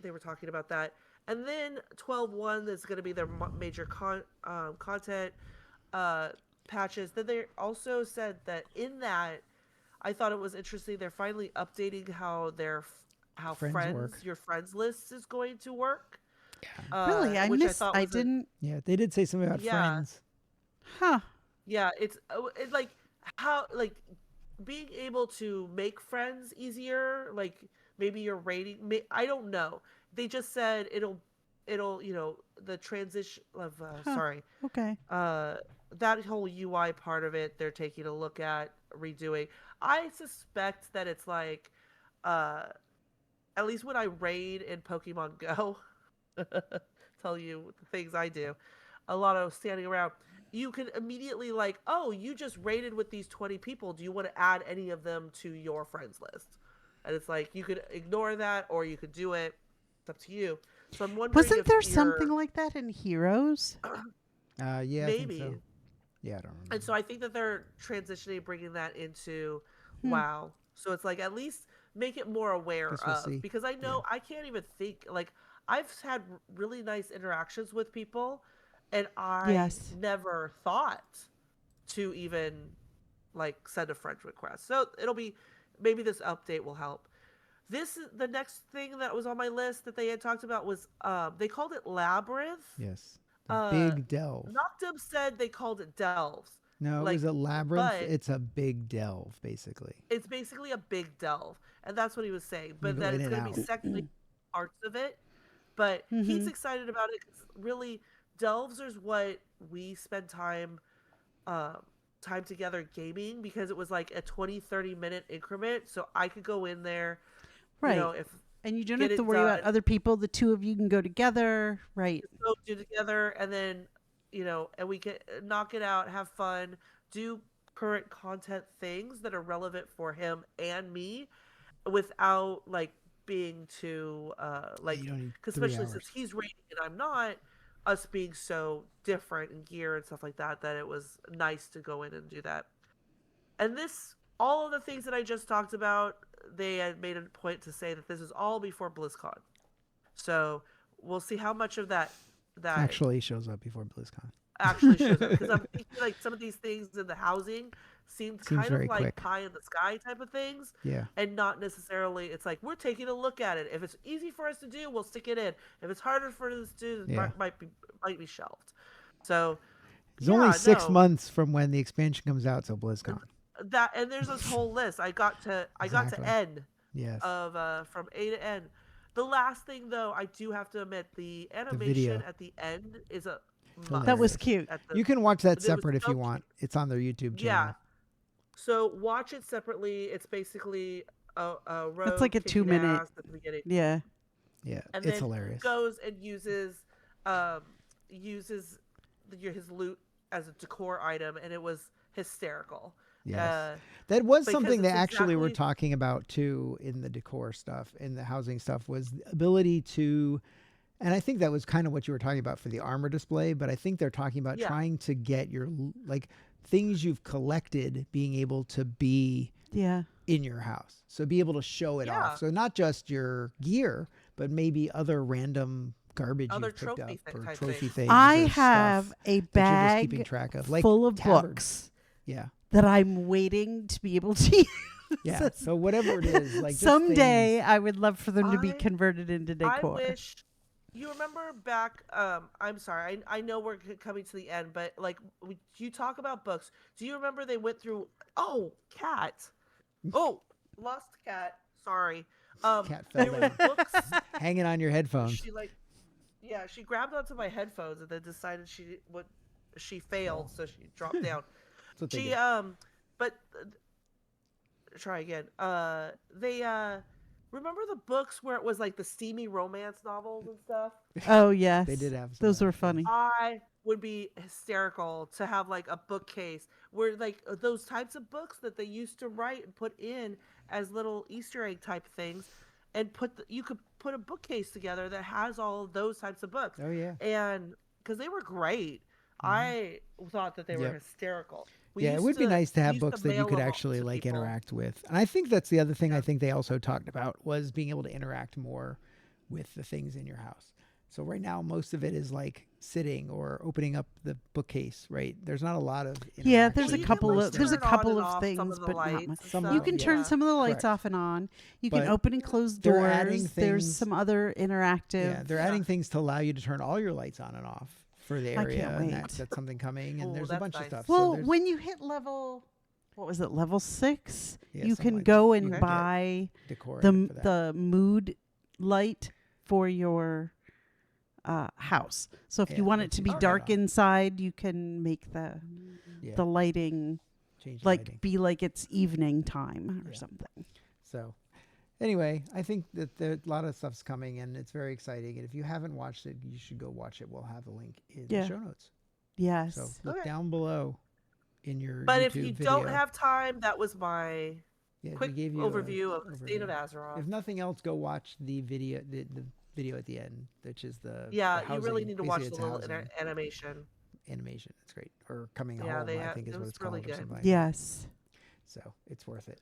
They were talking about that, and then 12.1 is going to be their major content patches. Then they also said that in that, I thought it was interesting. They're finally updating how Friends work. your friends list is going to work. Yeah. Really? I which missed. thought I was a- didn't. Yeah, they did say something about Yeah. friends. Huh. Yeah, it's like how like being able to make friends easier. Like maybe you're rating. I don't know. They just said it'll the transition of sorry Okay. that whole UI part of it. They're taking a look at redoing. I suspect that it's like at least when I raid in Pokemon Go, tell you the things I do. A lot of standing around. You can immediately like, oh, you just raided with these 20 people. Do you want to add any of them to your friends list? And it's like you could ignore that or you could do it. It's up to you. So I'm wondering Wasn't if there you're- something like that in Heroes? Yeah, I maybe. think so. Yeah, I don't remember. And so I think that they're transitioning, bringing that into Hmm. WoW. So it's like at least make it more aware Guess we'll of see. because I know I can't even think like I've had really nice interactions with people, and I Yes. never thought to even like send a friend request. So it'll be, maybe this update will help. The next thing that was on my list that they had talked about was they called it Labyrinth. Yes. The Uh big delve. Noctum said they called it Delves. No, it Like, was a labyrinth. but It's a big delve, basically. it's basically a big delve, and that's what he was saying. You But go that in it's and going to be out. secondary parts of it. But he's excited about it because really, delves is what we spend um, time together gaming, because it was like a 20-30 minute increment, so I could go in there, you Right. know, if And you don't get have to it worry about done, other people. The two of you can go together. Right. go do together, and then and we can knock it out, have fun, do current content things that are relevant for him and me, without like being too like, You don't need because 3 especially hours. since he's raiding and I'm not, us being so different in gear and stuff like that, that it was nice to go in and do that. And all of the things that I just talked about, they had made a point to say that this is all before BlizzCon. So we'll see how much of that Actually shows up before BlizzCon. actually shows up, because I'm thinking like some of these things in the housing seemed Seems kind of very like quick. pie in the sky type of things, Yeah. and not necessarily, it's like, we're taking a look at it. If it's easy for us to do, we'll stick it in. If it's harder for us to do, it Yeah. might be shelved. So It's only yeah, 6 no, months from when the expansion comes out till BlizzCon. that, and there's this whole list. I got to Exactly. N Yes. of from A to N. The last thing though, I do have to admit, the animation video. at the end is a That was Hilarious. cute. You can watch that it was separate if so you want. It's on their YouTube channel. Yeah. So watch it separately. It's basically a rogue That's like a kicking 2-minute. ass at the beginning, Yeah. Yeah. and It's then hilarious. goes and uses his loot as a decor item, and it was hysterical. Yes. That was because something they it's actually were exactly- talking about too in the decor stuff, in the housing stuff, was the ability to, and I think that was kind of what you were talking about for the armor display, but I think they're talking about Yeah. trying to get your like things you've collected being able to be Yeah. in your house. So be able to show it Yeah. off. So not just your gear, but maybe other random garbage Other you've picked trophy up th- or type trophy things. things. I or have stuff a that you're just keeping bag track of, like full of taverns. books Yeah. that I'm waiting to be able to use. Yeah. So whatever it is, like just Someday things- I would love for them to be I- converted into I decor. wish. You remember back? I'm sorry. I know we're coming to the end, but like, you talk about books. Do you remember they went through? Oh, cat. Oh, lost cat. Sorry. Cat fell There were down. books. hanging on your headphones. She she grabbed onto my headphones and then decided she failed, so she dropped down. That's what they She do. but try again. They remember the books where it was like the steamy romance novels and stuff? Oh yes, They did have some those of were that, funny. I would be hysterical to have like a bookcase where like those types of books that they used to write and put in as little Easter egg type things, and you could put a bookcase together that has all of those types of books. Oh yeah. And because they were great, I thought that they were Yep. hysterical. Yeah, it would be nice to we have used books that you mail could them actually to like people. interact with. And I think that's the other thing I think they also talked about was being able to interact more with the things in your house. So right now most of it is like sitting or opening up the bookcase, right? There's not a lot of Yeah, there's Well, a you can, couple like, of there's a turn on couple and of off things, some of the but not lights much. and Some of You them, can yeah. turn some of the lights Correct. off and on. You can But open and close they're doors. adding There's things- some other interactive. Yeah, they're adding things to allow you to turn all your lights on and off for the I area. can't And wait. that's something coming and Ooh, there's a that's bunch nice. of stuff. Well, so there's, when you hit level, what was it, level 6? Yeah, you something can like go that. and You can get buy decor the for that. the mood light for your house. So if Yeah, you want it lets to you be turn it dark on. inside, you can make the Yeah, the lighting change the like lighting. be like it's evening time or Yeah. something. So anyway, I think that a lot of stuff's coming and it's very exciting. And if you haven't watched it, you should go watch it. We'll have the link in Yeah. the show notes. Yes. So look Okay. down below in your But YouTube if you video. don't have time, that was my Yeah, we quick gave you a overview of the State of overview. Azeroth. If nothing else, go watch the video, the video at the end, which is the Yeah, the you really housing- need to basically watch the it's a little housing animation. animation. It's great. Or coming Yeah, home, they I have- think is it what was it's really called, or good. something like that. Yes. So it's worth it.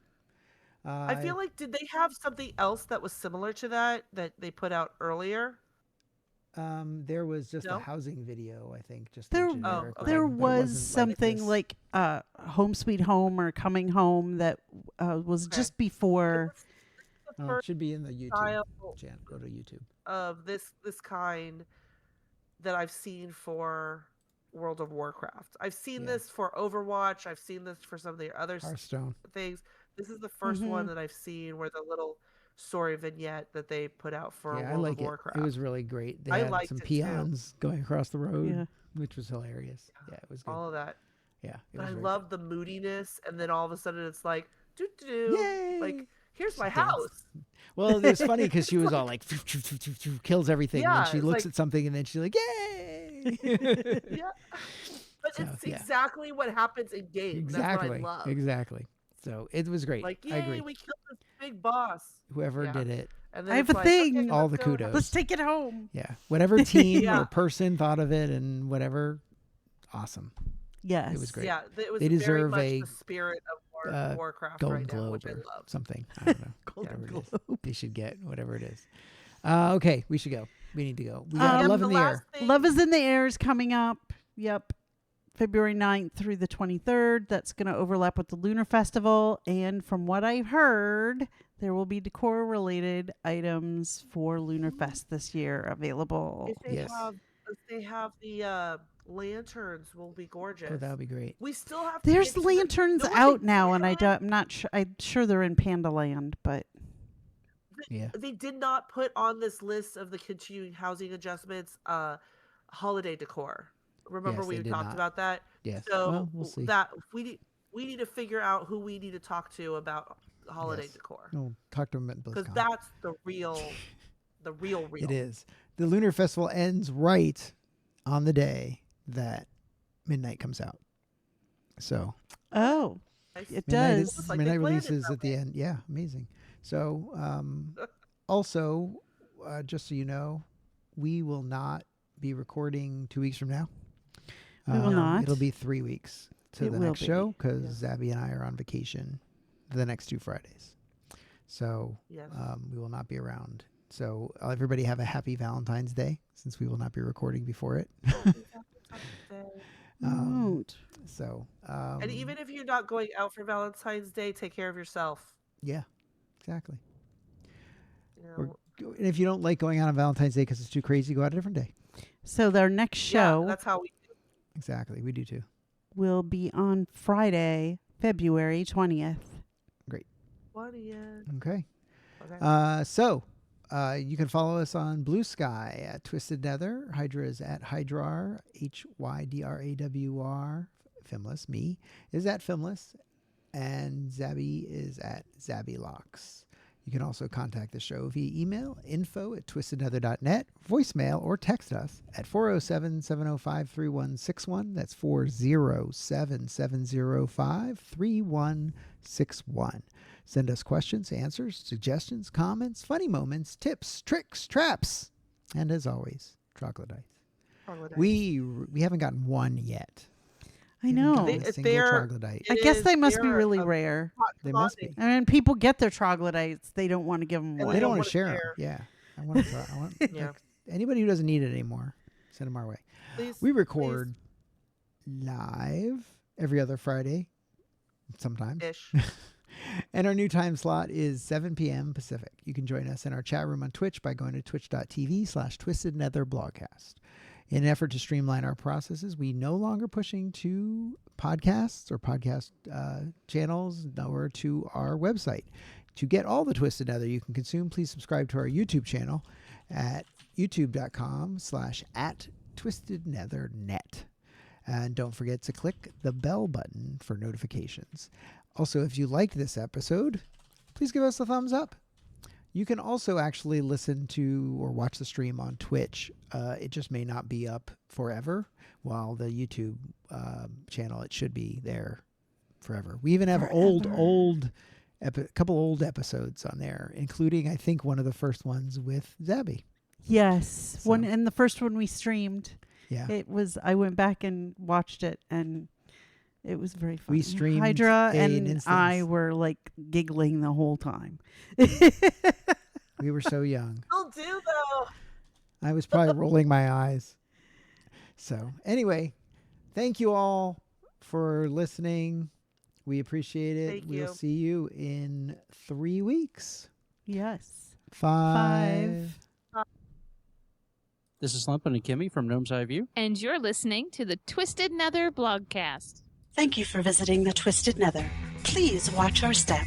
I feel like, did they have something else that was similar to that they put out earlier? There was just a No? housing video, I think. Just There- a generic Oh, one, okay. There but it was wasn't something this. like Home Sweet Home or Coming Home that was Okay. just It before. was the Oh, it first should be in the YouTube style channel. Go to YouTube. of this kind that I've seen for World of Warcraft. I've seen Yeah. this for Overwatch. I've seen this for some of the other Hearthstone. things. This is the 1st one Mhm. that I've seen where the little story vignette that they put out for Yeah, I World like of it. Warcraft. It was really great. They I had liked some it too. peons going across the road, Yeah. which was hilarious. Yeah, it was good. All of that. Yeah, it But was I very love the moodiness, and then all of a sudden it's like, doo good. doo, Yay! like here's She my danced. house. Well, it was funny because she was all like, kills everything, and then Yeah, she it's looks like- at something, and then she's like, yay! Yeah, but So, it's yeah. exactly what happens in game. That's what I love. Exactly. So it was great. Like, I yay, agree. we killed this big boss. Whoever Yeah. did it, And then I have it's a like, okay, thing. All let's the go kudos. Let's take it home. yeah, whatever team Yeah. or person thought of it and whatever, awesome. Yes. It was great. Yeah, it was They very deserve much a, the spirit of Warcraft Golden right now, Globe which I or love. something. I don't know. Golden whatever it is. Globe. They should get whatever it is. Okay, we should go. We need to go. We got Um, Love the in the last Air. thing- Love is in the Air is coming up. Yep. February 9th through the 23rd. That's going to overlap with the Lunar Festival. And from what I've heard, there will be decor-related items for Lunar Fest this year available. If they Yes. have the lanterns, will be gorgeous. Oh, that would be great. We still have to There's get to the- lanterns the one out thing now, they and had- I'm not sure. I'm sure they're in Panda Land, but Yeah. They did not put on this list of the continuing housing adjustments holiday decor. Remember Yes, we they did talked not. about that? Yes. So Well, we'll see. that we need to figure out who we need to talk to about holiday Yes. decor. We'll talk to them at Because BlizzCon. that's the real. It is. The Lunar Festival ends right on the day that Midnight comes out. So oh, Nice. it Midnight, does. Like they Midnight planned it releases that at the end. Yeah, amazing. So also, just so you know, we will not be recording 2 weeks from now. We will not. It'll be 3 weeks to It the will next be. show because Zabby and I are on vacation the next 2 Fridays. So Yes. we will not be around. So everybody have a happy Valentine's Day since we will not be recording before it. Won't. So And even if you're not going out for Valentine's Day, take care of yourself. yeah, exactly. You Or- know? And if you don't like going out on Valentine's Day because it's too crazy, go out a different day. So their next Yeah, show that's how we do. Exactly, we do too. will be on Friday, February 20th. 20th. Okay. Okay. So you can follow us on Blue Sky at Twisted Nether. Hydra is at Hydrar, HYDRAWR. Fimless, me, is at Fimless. And Zabby is at ZabbyLocks. You can also contact the show via email, info@twistednether.net, voicemail, or text us at 407-705-3161. That's 407-705-3161. Send us questions, answers, suggestions, comments, funny moments, tips, tricks, traps, and as always, troglodytes. Troglodytes. We haven't gotten one yet. I We haven't know. gotten a single They're- troglodyte. I It guess is- they must be they're really a rare. hot They must be. commodity. I mean, people get their troglodytes. They don't want to give them And They away. don't don't want wanna to share 'em. share. Yeah, I want to try. I want Yeah. like, anybody who doesn't need it anymore, send them our way. Please, We record live every other Friday, sometimes. ish. And our new time slot is 7 p.m. Pacific. You can join us in our chat room on Twitch by going to twitch.tv/twistednetherblogcast. In an effort to streamline our processes, we no longer pushing to podcasts or podcast channels, nor to our website. To get all the Twisted Nether you can consume, please subscribe to our YouTube channel at youtube.com/@twistednethernet. And don't forget to click the bell button for notifications. Also, if you liked this episode, please give us a thumbs up. You can also actually listen to or watch the stream on Twitch. It just may not be up forever, while the YouTube channel, it should be there forever. We even have couple old episodes on there, including, I think, one of the first ones with Zabby. Yes. So- One and the first one we streamed. Yeah. It was. I went back and watched it, and it was very fun. We streamed Hydra an and instance. I were like giggling the whole time. We were so young. Still do though. I was probably rolling my eyes. So anyway, thank you all for listening. We appreciate it. Thank We'll you. see you in 3 weeks. Yes. 5. This is Lumpin' and Kimmy from Gnome's Eye View. And you're listening to the Twisted Nether blogcast. Thank you for visiting the Twisted Nether. Please watch our step.